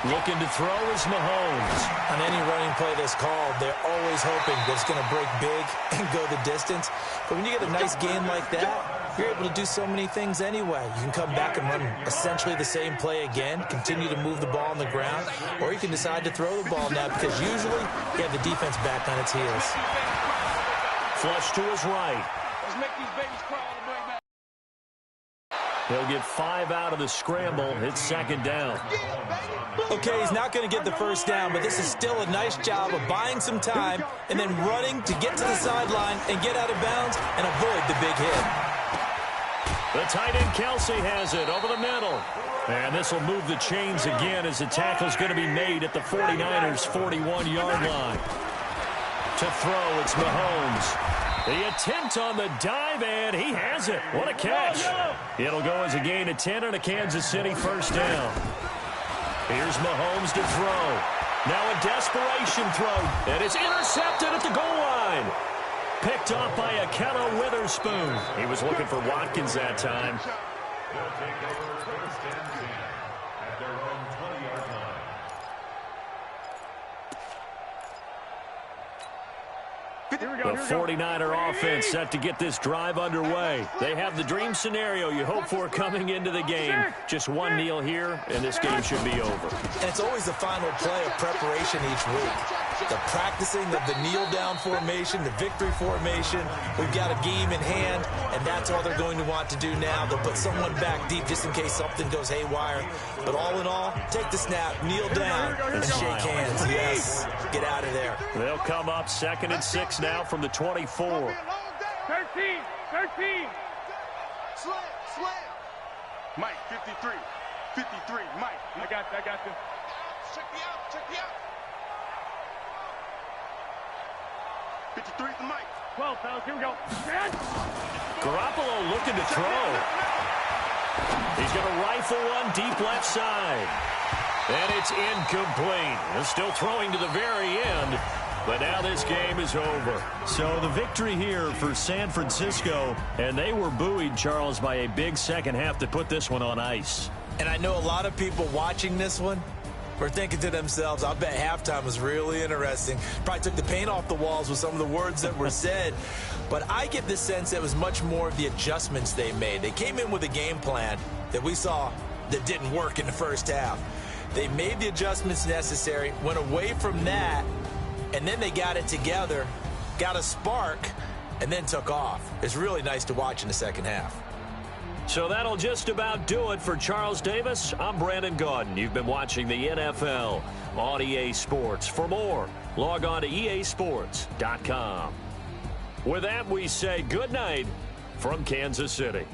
Speaker 2: Looking to throw is Mahomes.
Speaker 5: On any running play that's called, they're always hoping that it's going to break big and go the distance. But when you get a nice game like that, you're able to do so many things anyway. You can come back and run essentially the same play again, continue to move the ball on the ground, or you can decide to throw the ball now because usually you have the defense back on its heels.
Speaker 2: Flush to his right.
Speaker 7: Let's make these babies crawl on the way back.
Speaker 2: He'll get 5 out of the scramble. It's second down.
Speaker 5: Okay, he's not going to get the first down, but this is still a nice job of buying some time and then running to get to the sideline and get out of bounds and avoid the big hit.
Speaker 2: The tight end Kelsey has it over the middle. And this will move the chains again as the tackle's going to be made at the 49ers' 41-yard line. To throw, it's Mahomes. The attempt on the dive, and he has it. What a catch. It'll go as a gain of 10 and a Kansas City first down. Here's Mahomes to throw. Now a desperation throw, and it's intercepted at the goal line. Picked off by Akello Witherspoon. He was looking for Watkins that time.
Speaker 8: They'll take over first and 10 at their own 20-yard line.
Speaker 2: The 49er offense set to get this drive underway. They have the dream scenario you hope for coming into the game. Just one kneel here, and this game should be over.
Speaker 5: And it's always the final play of preparation each week. The practicing of the kneel-down formation, the victory formation. We've got a game in hand, and that's all they're going to want to do now. They'll put someone back deep just in case something goes haywire. But all in all, take the snap, kneel down, and shake hands. Yes, get out of there.
Speaker 2: They'll come up 2nd and 6 now from the 24.
Speaker 7: 13.
Speaker 6: Slam. Mike, 53. 53, Mike.
Speaker 7: I got you.
Speaker 6: Check me out. 53 is the Mike.
Speaker 7: 12, fellas, here we go.
Speaker 2: Garoppolo looking to throw. He's going to rifle one deep left side. And it's incomplete. He's still throwing to the very end. But now this game is over. So the victory here for San Francisco. And they were buoyed, Charles, by a big second half to put this one on ice.
Speaker 5: And I know a lot of people watching this one were thinking to themselves, I bet halftime was really interesting. Probably took the paint off the walls with some of the words that were said. But I get the sense that it was much more of the adjustments they made. They came in with a game plan that we saw that didn't work in the first half. They made the adjustments necessary, went away from that, and then they got it together, got a spark, and then took off. It's really nice to watch in the second half.
Speaker 2: So that'll just about do it for Charles Davis. I'm Brandon Gaudin. You've been watching the NFL on EA Sports. For more, log on to easports.com. With that, we say good night from Kansas City.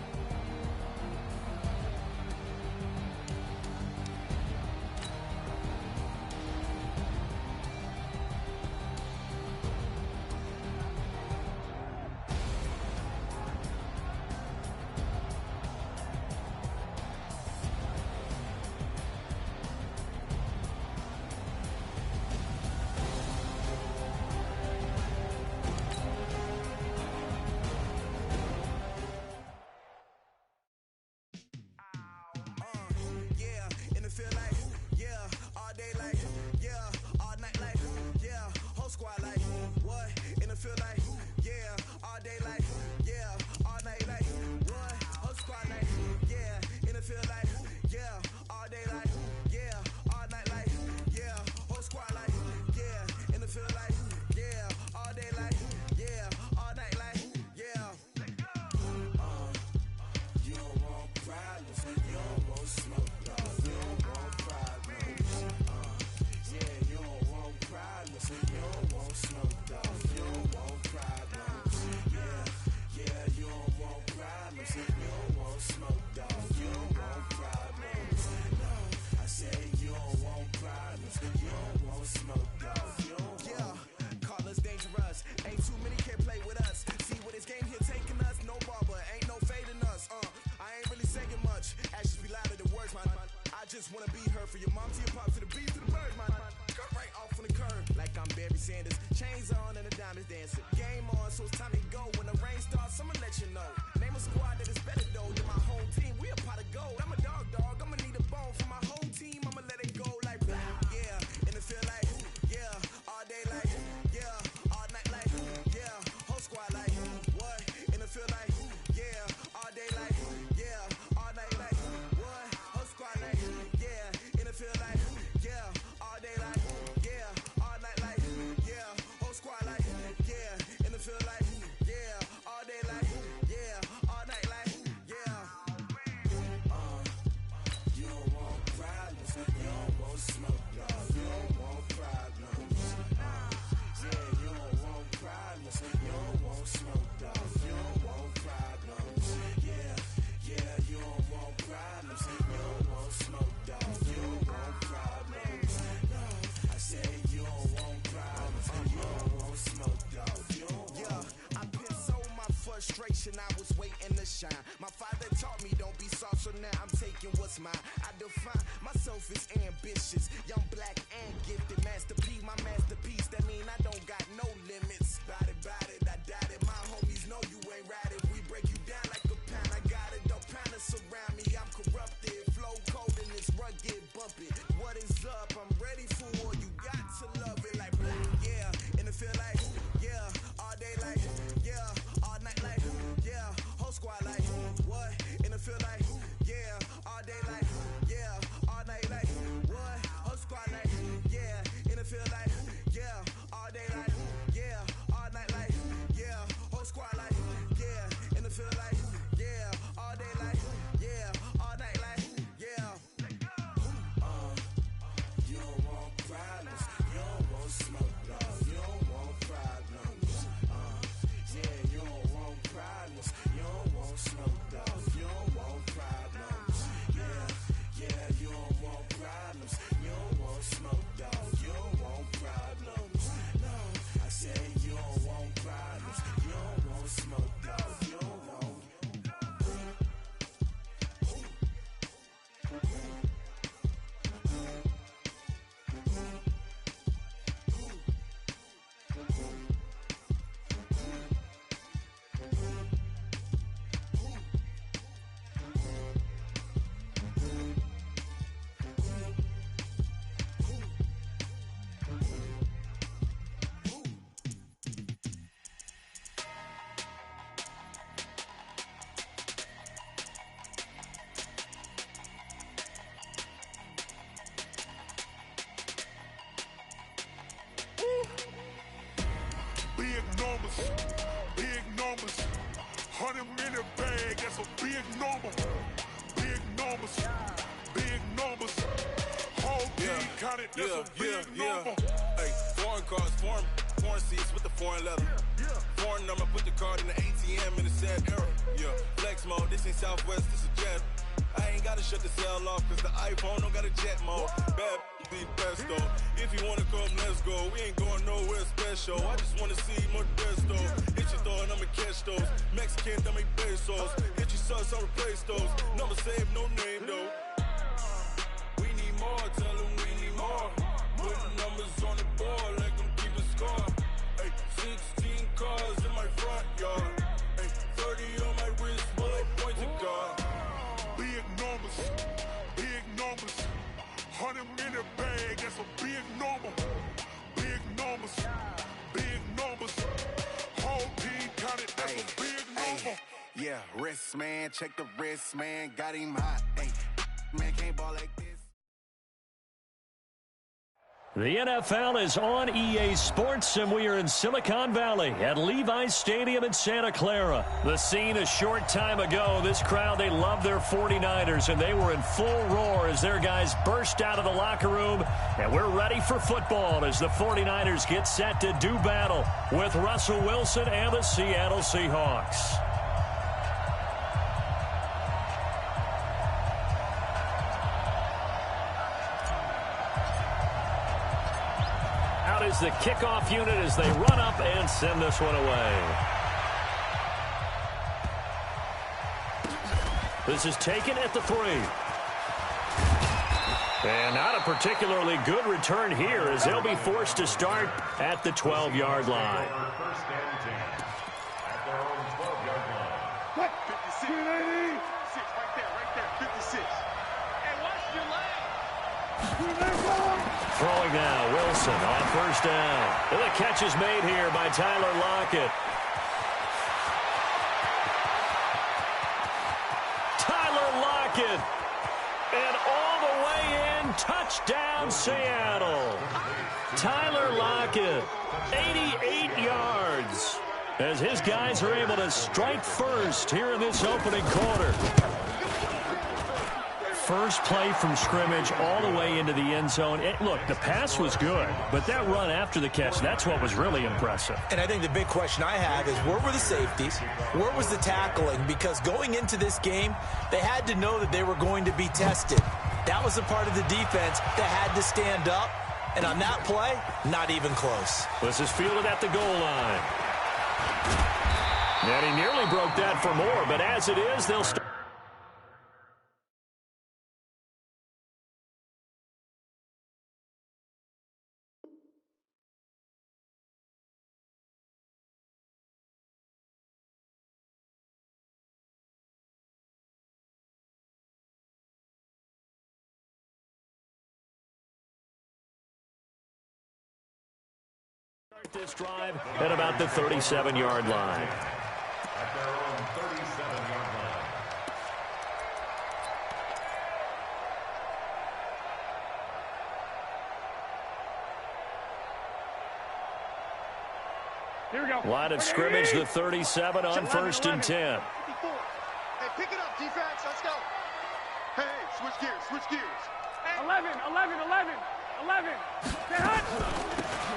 Speaker 3: dancing. Game on, so it's time to go. When the rain starts, I'ma let you know. Name a squad that is better though than my home team. We a pot of gold. I'm a dog. I'ma need a bone for my whole team. I'ma let it go like blah. Yeah, and it feel like yeah, all day like yeah, all night like yeah, whole squad like what? And it feel like yeah, all day like yeah, all night like what? Whole squad like yeah, and it feel like yeah, all day like yeah, all night like yeah, whole squad like yeah, and it feel like yeah, all day like yeah, all night like yeah. You don't want problems, you don't want smoke, dog. You don't want problems. Yeah, you don't want problems, you don't want smoke, dog. You don't want problems. Yeah, you don't want problems, you don't want smoke, dog. You don't want problems. No, I said you don't want problems, you don't want smoke, dog. You don't want. Yeah, I pissed so my frustration, I was waiting to shine. My father taught me don't be soft, so now I'm taking what's mine. I define myself as ambitious, young, black, and gifted. Master P, my masterpiece. That mean I don't got no limits. Bout it, I doubt it. My homies know you ain't right if we break you down like a pound. I got it, don't pound to surround me. I'm corrupted, flow cold and it's rugged, bumpy. What is up? I'm ready for war. You got to love it like blah. Yeah, and it feel like yeah, all day like yeah, all night like yeah, whole squad like what? And it feel like yeah, all day like yeah, all night like what? Whole squad like yeah, and it feel like yeah, all day like yeah, all night like yeah, whole squad like yeah, and it feel like yeah, all day like yeah, all night like yeah. You don't want problems, you don't want smoke, dog. You don't want problems. Yeah, you don't want problems, you don't want smoke, dog. You don't want problems. Yeah, you don't want problems, you don't want smoke, dog. You don't want problems. No, I said you don't want problems, you don't want smoke, dog. You don't want.
Speaker 1: Big numbers, 100-minute bag, that's a big number. Big numbers, whole team counted, that's a big number.
Speaker 9: Hey, foreign cars, foreign seats with the foreign leather. Foreign number, put the card in the ATM in the sad era. Yeah, flex mode, this ain't Southwest, this is Jet. I ain't gotta shut the cell off, cause the iPhone don't got a jet mode. Bad be best though. If you wanna come, let's go. We ain't going nowhere special. I just wanna see more Modesto. Hit your throw and I'ma catch those. Mexican, that make pesos. Hit your sauce, I'll replace those. Number saved, no name though. We need more, tell them we need more. Putting numbers on the board like I'm keeping score. Hey, 16 cars in my front yard. Hey, 30 on my wrist, while I point to God.
Speaker 1: Big numbers, 100-minute bag, that's a big number. Big numbers, whole team counted, that's a big number.
Speaker 4: Yeah, wrist man, check the wrist man, got him hot. Hey, man can't ball like this.
Speaker 2: The NFL is on EA Sports, and we are in Silicon Valley at Levi's Stadium in Santa Clara. The scene a short time ago, this crowd, they love their 49ers, and they were in full roar as their guys burst out of the locker room. And we're ready for football as the 49ers get set to do battle with Russell Wilson and the Seattle Seahawks. Is the kickoff unit as they run up and send this one away. This is taken at the 3. And not a particularly good return here as they'll be forced to start at the 12-yard line.
Speaker 8: First and 10 at their own 12-yard line.
Speaker 6: 56. 56, right there, 56. Hey, watch your leg.
Speaker 2: Throwing now, Wilson on first down. And the catch is made here by Tyler Lockett. Tyler Lockett. And all the way in, touchdown Seattle. Tyler Lockett, 88 yards. As his guys are able to strike first here in this opening quarter. First play from scrimmage all the way into the end zone. Look, the pass was good, but that run after the catch, that's what was really impressive.
Speaker 5: And I think the big question I have is where were the safeties? Where was the tackling? Because going into this game, they had to know that they were going to be tested. That was a part of the defense that had to stand up. And on that play, not even close.
Speaker 2: This is fielded at the goal line. And he nearly broke that for more, but as it is, they'll start. This drive at about the 37-yard line.
Speaker 8: At their own 37-yard line.
Speaker 7: Here we go.
Speaker 2: Line of scrimmage, the 37 on first and 10.
Speaker 6: 54. Hey, pick it up, defense. Let's go. Hey, switch gears. Hey.
Speaker 7: 11. Get hot.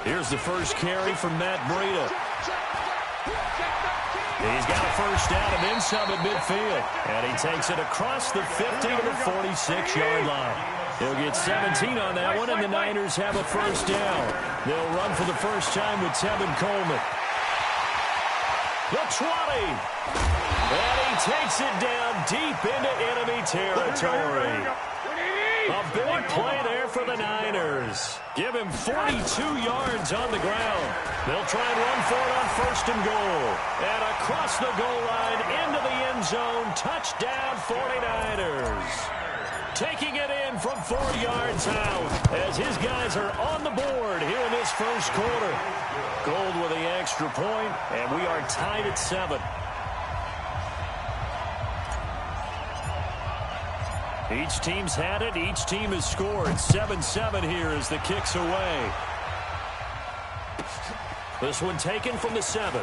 Speaker 2: Here's the first carry from Matt Breida. He's got a first down and then some at midfield. And he takes it across the 50 to the 46-yard line. He'll get 17 on that one, and the Niners have a first down. They'll run for the first time with Tevin Coleman. The 20. And he takes it down deep into enemy territory. A big play there for the Niners. Give him 42 yards on the ground. They'll try and run for it on first and goal. And across the goal line into the end zone. Touchdown 49ers. Taking it in from 4 yards out as his guys are on the board here in this first quarter. Gold with the extra point, and we are tied at 7. Each team's had it. Each team has scored. 7-7 here as the kick's away. This one taken from the 7.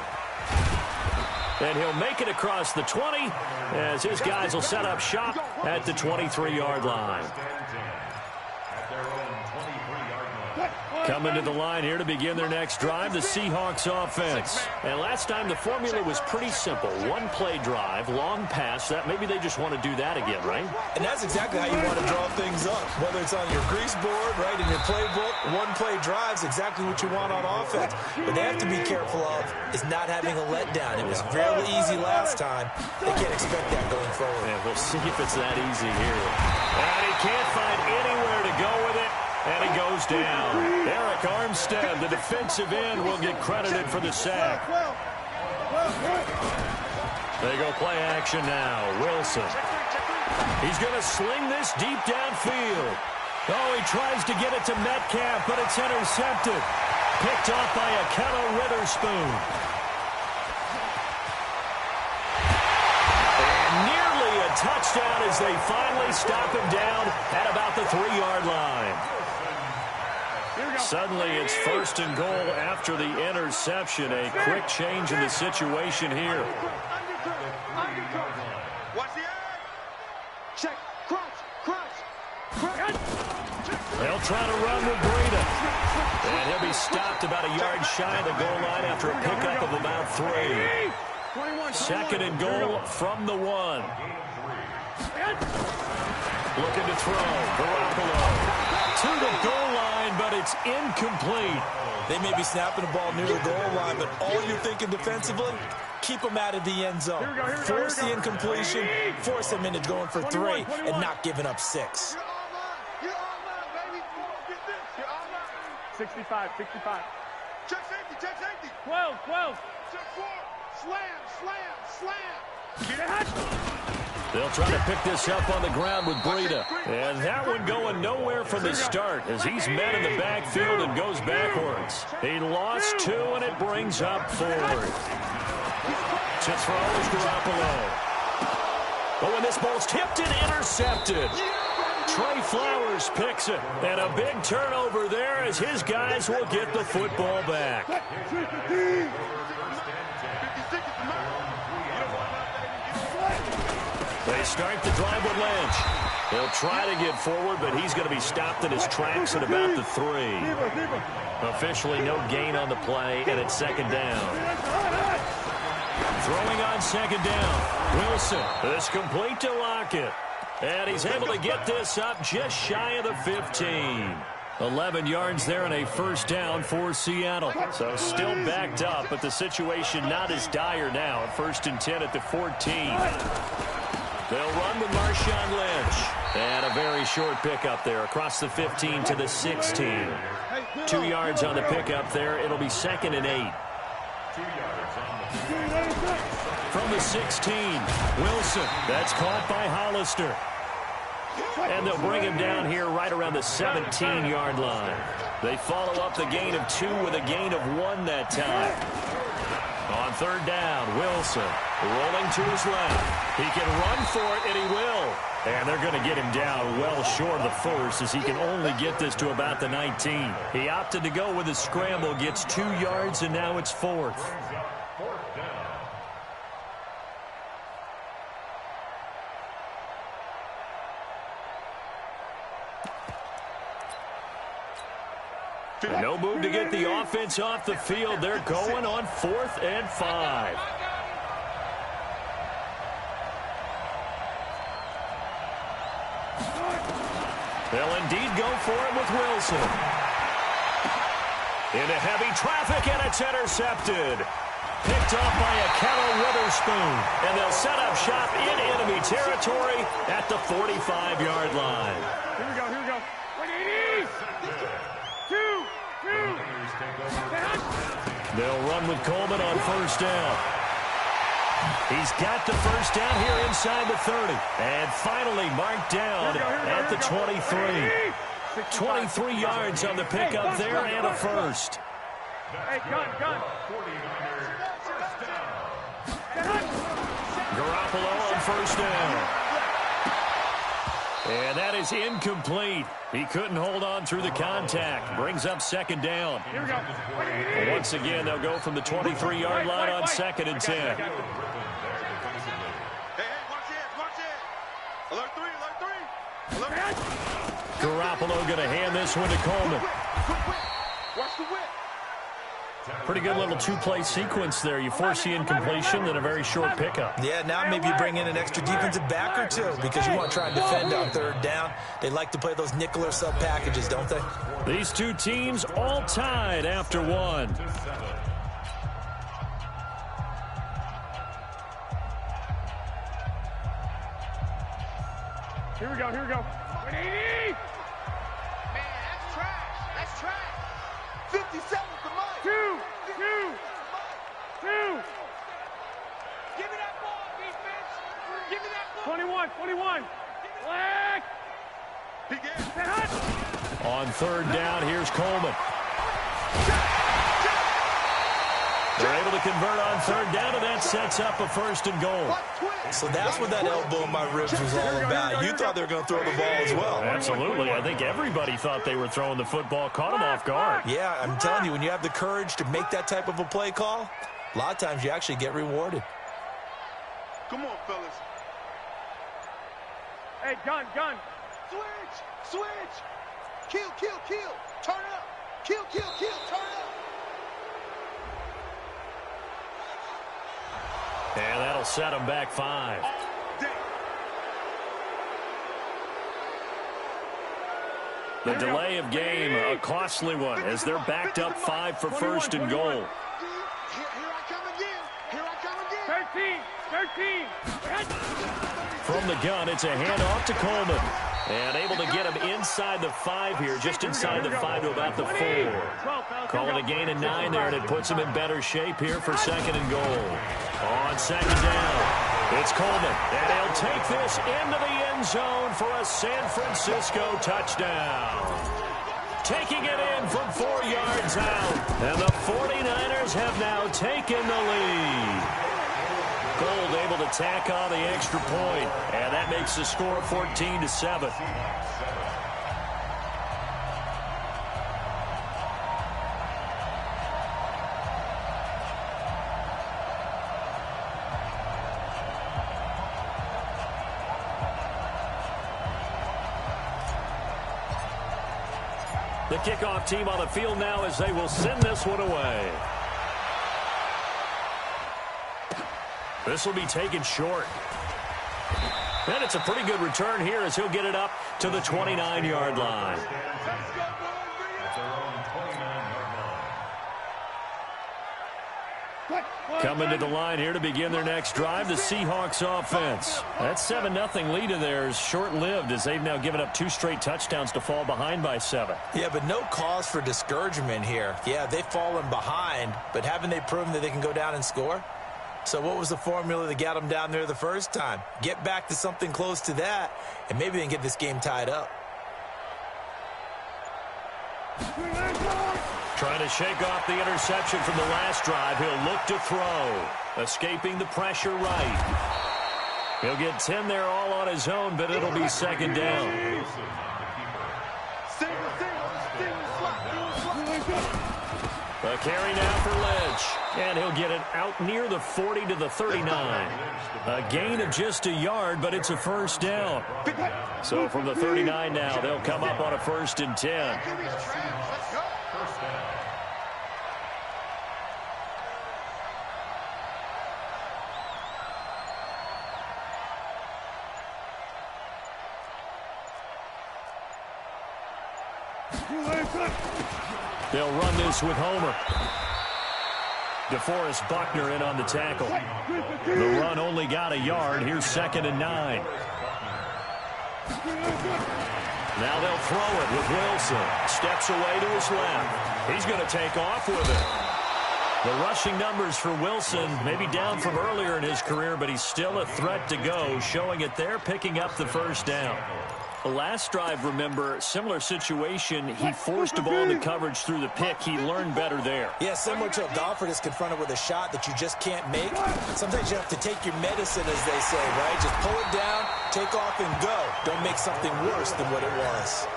Speaker 2: And he'll make it across the 20 as his guys will set up shop at the 23-yard line.
Speaker 8: At their own 23-yard line.
Speaker 2: Coming to the line here to begin their next drive, the Seahawks offense. And last time the formula was pretty simple. One play drive, long pass. That maybe they just want to do that again, right?
Speaker 5: And that's exactly how you want to draw things up. Whether it's on your grease board, right, in your playbook, one play drive's exactly what you want on offense. But they have to be careful of is not having a letdown. It was fairly easy last time. They can't expect that going forward.
Speaker 2: Yeah, we'll see if it's that easy here. And he can't find anywhere to go with it. And he goes down. Eric Armstead, the defensive end, will get credited for the sack. They go play action now. Wilson. He's going to sling this deep downfield. Oh, he tries to get it to Metcalf, but it's intercepted. Picked off by Akello Witherspoon. And nearly a touchdown as they finally stop him down at about the 3-yard line. Suddenly it's first and goal after the interception. A quick change in the situation here.
Speaker 6: Watch the eye. Check. Crunch.
Speaker 2: They'll try to run with Breida. And he'll be stopped about a yard shy of the goal line after a pickup of about 3. Second and goal from the 1. Looking to throw. Garoppolo. To the goal line, but it's incomplete.
Speaker 5: They may be snapping the ball near the goal line, but all you're thinking defensively, keep them out of the end zone. Force the incompletion, force them into going for 3, and not giving up 6.
Speaker 7: 65, 65.
Speaker 6: Check safety, check safety.
Speaker 7: 12, 12.
Speaker 6: Check 4. Slam, slam, slam.
Speaker 2: They'll try to pick this up on the ground with Breida. And that one going nowhere from the start as he's met in the backfield and goes backwards. He lost 2, and it brings up 4. To throw is Garoppolo. But when this ball's tipped and intercepted, Trey Flowers picks it. And a big turnover there as his guys will get the football back. They start the drive with Lynch. He'll try to get forward, but he's going to be stopped in his tracks at about the 3. Officially no gain on the play, and it's second down. Throwing on second down. Wilson is complete to Lockett. And he's able to get this up just shy of the 15. 11 yards there and a first down for Seattle. So still backed up, but the situation not as dire now. 1st and 10 at the 14. They'll run with Marshawn Lynch. And a very short pickup there across the 15 to the 16. 2 yards on the pickup there. It'll be 2nd and 8. From the 16, Wilson. That's caught by Hollister. And they'll bring him down here right around the 17-yard line. They follow up the gain of 2 with a gain of 1 that time. On 3rd down, Wilson rolling to his left. He can run for it, and he will. And they're going to get him down well short of the 1st as he can only get this to about the 19. He opted to go with a scramble, gets 2 yards, and now it's 4th. No move to get the offense off the field. They're going on 4th and 5. They'll indeed go for it with Wilson. Into heavy traffic, and it's intercepted. Picked off by a Kettle Witherspoon. And they'll set up shop in enemy territory at the 45-yard line.
Speaker 7: Here we go, here we go. 180! 2!
Speaker 2: They'll run with Coleman on 1st down. He's got the 1st down here inside the 30. And finally marked down at the 23. 23 yards on the pickup there and a 1st.
Speaker 7: Hey, gun.
Speaker 2: Garoppolo on 1st down. And that is incomplete. He couldn't hold on through the contact. Brings up 2nd down.
Speaker 7: Here we go.
Speaker 2: Once again, they'll go from the 23-yard line on 2nd and 10.
Speaker 6: Hey, watch it. Alert 3, alert 3. Alert 3.
Speaker 2: Garoppolo going to hand this one to Coleman.
Speaker 6: Watch the whip.
Speaker 2: Pretty good little 2-play sequence there. You force the incompletion, then a very short pickup.
Speaker 5: Yeah, now maybe you bring in an extra defensive back or 2 because you want to try and defend on 3rd down. They like to play those nickel or sub packages, don't they?
Speaker 2: These 2 teams all tied after 1.
Speaker 7: Here we go. 180!
Speaker 6: Man, that's trash. 57 to Mike.
Speaker 7: 2!
Speaker 6: Give me that ball, defense. Give me that ball.
Speaker 7: 21. Black!
Speaker 6: He gets
Speaker 2: On 3rd down, here's Coleman. They're able to convert on 3rd down, and that sets up a 1st and goal.
Speaker 5: So that's what that elbow in my ribs was all about. You thought they were going to throw the ball as well.
Speaker 2: Absolutely. I think everybody thought they were throwing the football, caught them off guard.
Speaker 5: Yeah, I'm telling you, when you have the courage to make that type of a play call, a lot of times you actually get rewarded.
Speaker 6: Come on, fellas.
Speaker 7: Hey, gun.
Speaker 6: Switch. Kill. Turn up. Kill. Turn up.
Speaker 2: And that'll set them back 5. The delay of game, a costly one, as they're backed up 5 for 1st and goal.
Speaker 6: Here I come again.
Speaker 7: 13!
Speaker 2: From the gun, it's a handoff to Coleman. And able to get him inside the 5 here, just inside the 5 to about the 4. Call it a gain of 9 there, and it puts him in better shape here for 2nd and goal. On 2nd down, it's Coleman, and he'll take this into the end zone for a San Francisco touchdown. Taking it in from 4 yards out, and the 49ers have now taken the lead. Gold able to tack on the extra point, and that makes the score 14-7. The kickoff team on the field now as they will send this one away. This will be taken short. And it's a pretty good return here as he'll get it up to the 29-yard line. Coming to the line here to begin their next drive, the Seahawks offense. That 7-0 lead of theirs short-lived as they've now given up 2 straight touchdowns to fall behind by 7.
Speaker 5: Yeah, but no cause for discouragement here. Yeah, they've fallen behind, but haven't they proven that they can go down and score? So what was the formula that got them down there the first time? Get back to something close to that, and maybe they can get this game tied up.
Speaker 2: Trying to shake off the interception from the last drive. He'll look to throw. Escaping the pressure right. He'll get 10 there all on his own, but it'll be 2nd down. A carry now for Lynch. And he'll get it out near the 40 to the 39. A gain of just a yard, but it's a 1st down. So from the 39 now, they'll come up on a 1st and 10. They'll run this with Homer. DeForest Buckner in on the tackle. The run only got a yard. Here's 2nd and 9. Now they'll throw it with Wilson. Steps away to his left. He's going to take off with it. The rushing numbers for Wilson maybe down from earlier in his career, but he's still a threat to go, showing it there, picking up the 1st down. The last drive, remember, similar situation. He forced a ball into coverage through the pick. He learned better there.
Speaker 5: Yeah, similar to a golfer that's confronted with a shot that you just can't make. Sometimes you have to take your medicine, as they say, right? Just pull it down, take off, and go. Don't make something worse than what it was.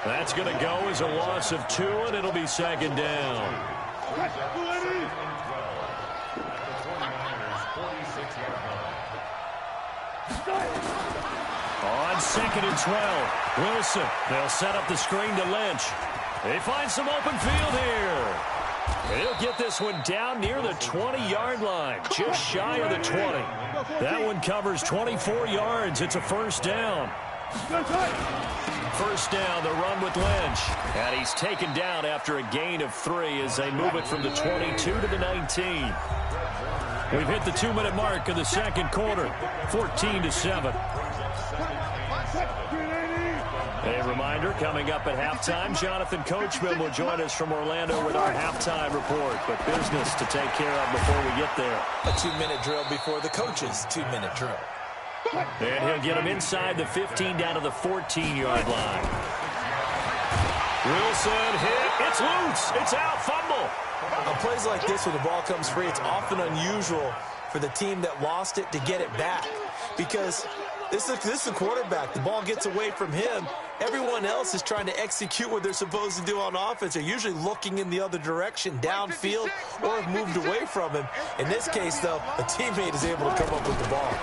Speaker 2: That's going to go as a loss of 2, and it'll be 2nd down. On 2nd and 12, Wilson. They'll set up the screen to Lynch. They find some open field here. And he'll get this one down near the 20-yard line, just shy of the 20. That one covers 24 yards. It's a 1st down. 1st down, the run with Lynch. And he's taken down after a gain of 3 as they move it from the 22 to the 19. We've hit the 2-minute mark of the 2nd quarter, 14-7. A reminder, coming up at halftime, Jonathan Coachman will join us from Orlando with our halftime report. But business to take care of before we get there.
Speaker 5: A 2-minute drill before the coach's 2-minute drill.
Speaker 2: And he'll get him inside the 15 down to the 14-yard line. Wilson hit. It's loose. It's out. Fumble.
Speaker 5: On plays like this, when the ball comes free, it's often unusual for the team that lost it to get it back. Because this is a quarterback. The ball gets away from him. Everyone else is trying to execute what they're supposed to do on offense. They're usually looking in the other direction, downfield, or have moved away from him. In this case, though, a teammate is able to come up with the ball.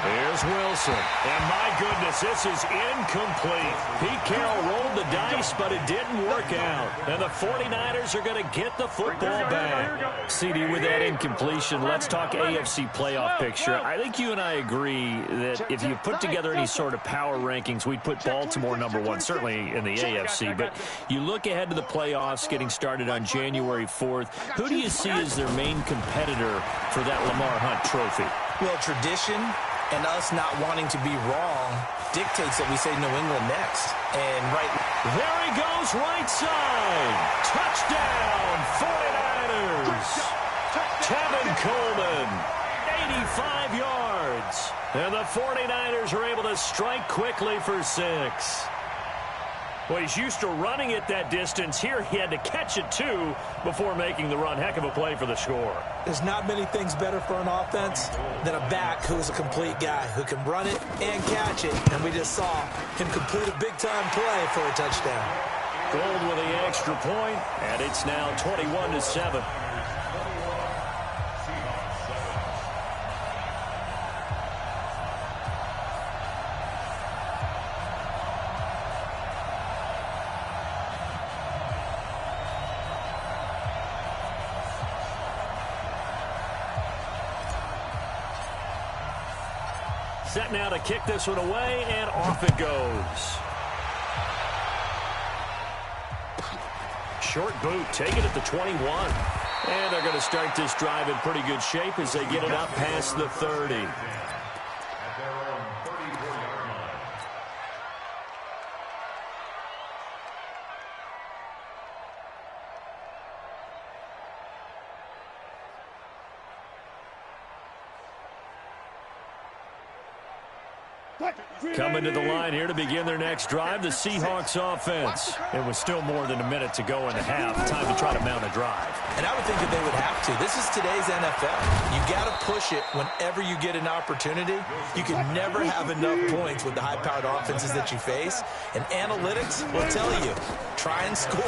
Speaker 2: Here's Wilson. And my goodness, this is incomplete. Pete Carroll rolled the dice, but it didn't work out. And the 49ers are going to get the football back. CD, with that incompletion, let's talk AFC playoff picture. I think you and I agree that if you put together any sort of power rankings, we'd put Baltimore #1, certainly in the AFC. But you look ahead to the playoffs getting started on January 4th. Who do you see as their main competitor for that Lamar Hunt trophy?
Speaker 5: Well, tradition and us not wanting to be wrong dictates that we say New England next. And
Speaker 2: there he goes, right side. Touchdown, 49ers. Tevin Coleman, 85 yards. And the 49ers are able to strike quickly for 6. Well, he's used to running it that distance. Here he had to catch it, too, before making the run. Heck of a play for the score.
Speaker 5: There's not many things better for an offense than a back who's a complete guy, who can run it and catch it. And we just saw him complete a big-time play for a touchdown.
Speaker 2: Gold with the extra point, and it's now 21-7. Set now to kick this one away, and off it goes. Short boot, take it at the 21. And they're going to start this drive in pretty good shape as they get it up past the 30.
Speaker 8: At their own 34-yard line.
Speaker 2: Coming to the line here to begin their next drive, the Seahawks offense. It was still more than a minute to go in the half. Time to try to mount a drive.
Speaker 5: And I would think that they would have to. This is today's NFL. You got to push it whenever you get an opportunity. You can never have enough points with the high-powered offenses that you face. And analytics will tell you, try and score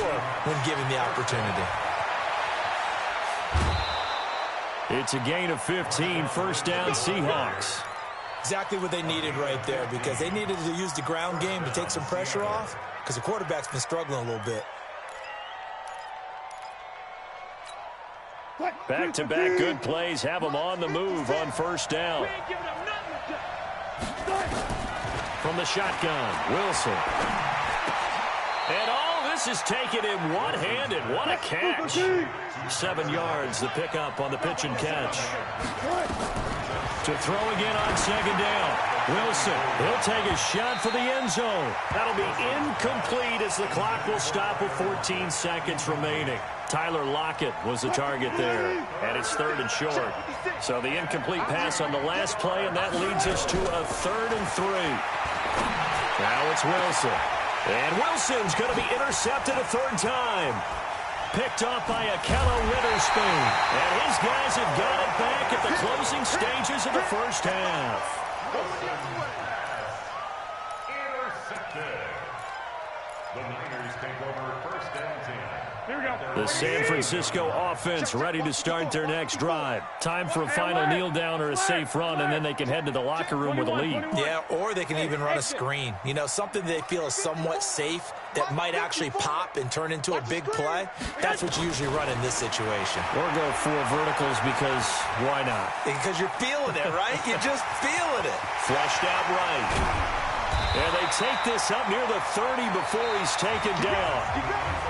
Speaker 5: when given the opportunity.
Speaker 2: It's a gain of 15, first down Seahawks.
Speaker 5: Exactly what they needed right there, because they needed to use the ground game to take some pressure off, because the quarterback's been struggling a little bit.
Speaker 2: Back-to-back good plays have them on the move on first down. From the shotgun, Wilson. And all this is taken in one-handed. What a catch. 7 yards, the pickup on the pitch and catch. To throw again on second down. Wilson, he'll take a shot for the end zone. That'll be incomplete as the clock will stop with 14 seconds remaining. Tyler Lockett was the target there, and it's 3rd and short. So the incomplete pass on the last play, and that leads us to a 3rd and 3. Now it's Wilson. And Wilson's going to be intercepted a 3rd time. Picked off by Akello Witherspoon. And his guys have got it back at the closing stages of the first half.
Speaker 8: Intercepted. The Niners take over first and 10.
Speaker 7: Here we go.
Speaker 2: The San Francisco offense ready to start their next drive. Time for a final kneel down or a safe run, and then they can head to the locker room with a lead.
Speaker 5: Yeah, or they can even run a screen. You know, something they feel is somewhat safe that might actually pop and turn into a big play. That's what you usually run in this situation.
Speaker 2: Or go 4 verticals because why not?
Speaker 5: Because you're feeling it, right? You're just feeling it.
Speaker 2: Flushed out right. And they take this up near the 30 before he's taken down.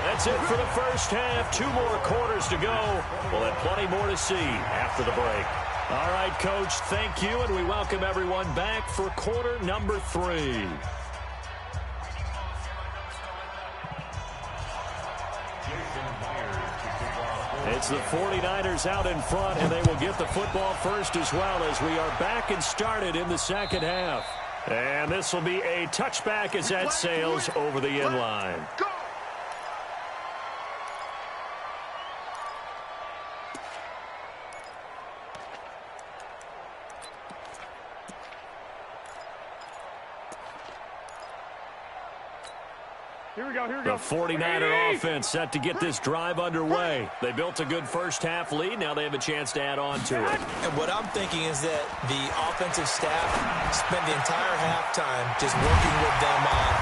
Speaker 2: That's it for the first half. 2 more quarters to go. We'll have plenty more to see after the break. All right, Coach, thank you, and we welcome everyone back for quarter number 3. It's the 49ers out in front, and they will get the football first as well as we are back and started in the second half. And this will be a touchback as that sails over the end line.
Speaker 7: Here we go.
Speaker 2: The 49er offense set to get this drive underway. They built a good first half lead. Now they have a chance to add on to it.
Speaker 5: And what I'm thinking is that the offensive staff spent the entire halftime just working with them on,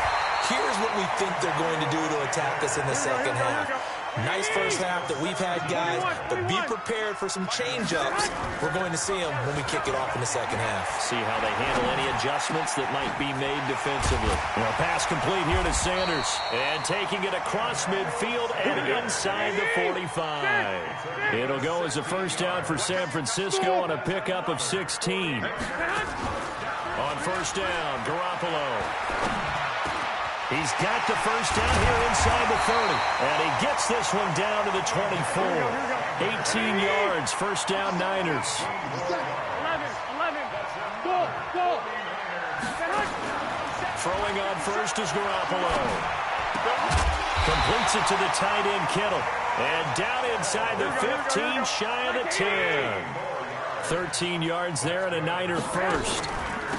Speaker 5: here's what we think they're going to do to attack us in the second half. Nice first half that we've had, guys, but be prepared for some change-ups. We're going to see them when we kick it off in the second half.
Speaker 2: See how they handle any adjustments that might be made defensively. Well, pass complete here to Sanders. And taking it across midfield and inside the 45. It'll go as a first down for San Francisco on a pickup of 16. On first down, Garoppolo. He's got the first down here inside the 30. And he gets this one down to the 24. 18 yards, first down Niners.
Speaker 7: 11. Go.
Speaker 2: Throwing on first is Garoppolo. Completes it to the tight end, Kittle. And down inside the 15, shy of the 10. 13 yards there and a Niner first.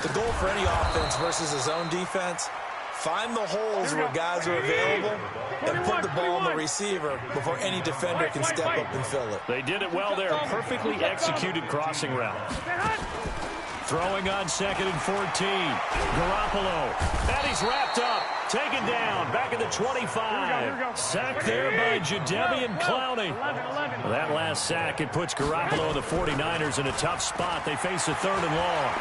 Speaker 5: The goal for any offense versus his own defense, find the holes where guys are available and put the ball on the receiver before any defender can step up and fill it.
Speaker 2: They did it well there. Perfectly executed crossing route. Throwing on 2nd and 14. Garoppolo. And he's wrapped up. Taken down. Back at the 25. Sacked there by Jadeveon Clowney. That last sack, it puts Garoppolo and the 49ers in a tough spot. They face a 3rd and long.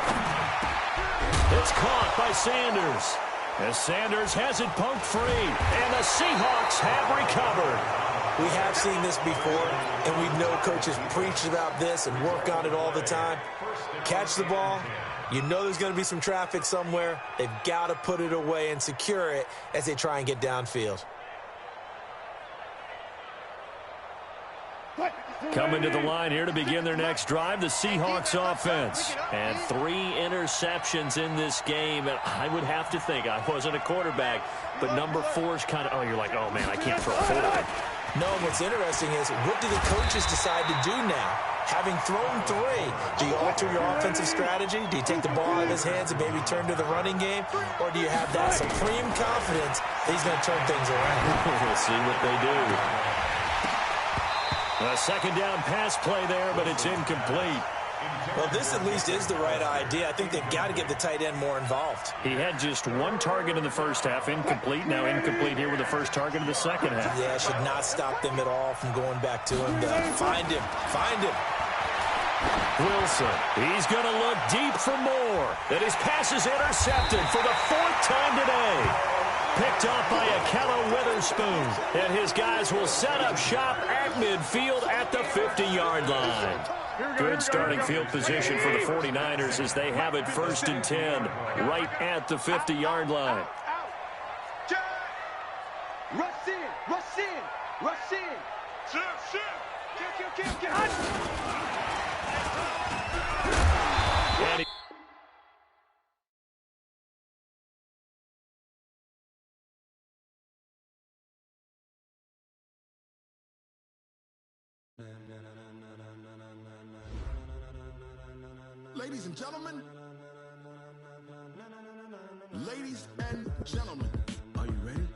Speaker 2: It's caught by Sanders. As Sanders has it poked free. And the Seahawks have recovered.
Speaker 5: We have seen this before, and we know coaches preach about this and work on it all the time. Catch the ball. You know there's going to be some traffic somewhere. They've got to put it away and secure it as they try and get downfield.
Speaker 2: Coming to the line here to begin their next drive, the Seahawks offense. And 3 interceptions in this game. And I would have to think, I wasn't a quarterback, but number 4 is kind of, you're like, oh, man, I can't throw 4.
Speaker 5: No, what's interesting is, what do the coaches decide to do now? Having thrown 3, do you alter your offensive strategy? Do you take the ball out of his hands and maybe turn to the running game? Or do you have that supreme confidence that he's going to turn things around?
Speaker 2: We'll see what they do. A 2nd down pass play there, but it's incomplete.
Speaker 5: Well, this at least is the right idea. I think they've got to get the tight end more involved.
Speaker 2: He had just 1 target in the first half, incomplete. Now incomplete here with the first target of the second half.
Speaker 5: Yeah, should not stop them at all from going back to him. Find him.
Speaker 2: Wilson, he's going to look deep for more. And his pass is intercepted for the 4th time today. Picked off by Akello Witherspoon. And his guys will set up shop at midfield at the 50-yard line. Good starting field position for the 49ers as they have it 1st and 10 right at the 50-yard line.
Speaker 6: Rush in. Kill.
Speaker 2: And
Speaker 1: Ladies and gentlemen, are you ready?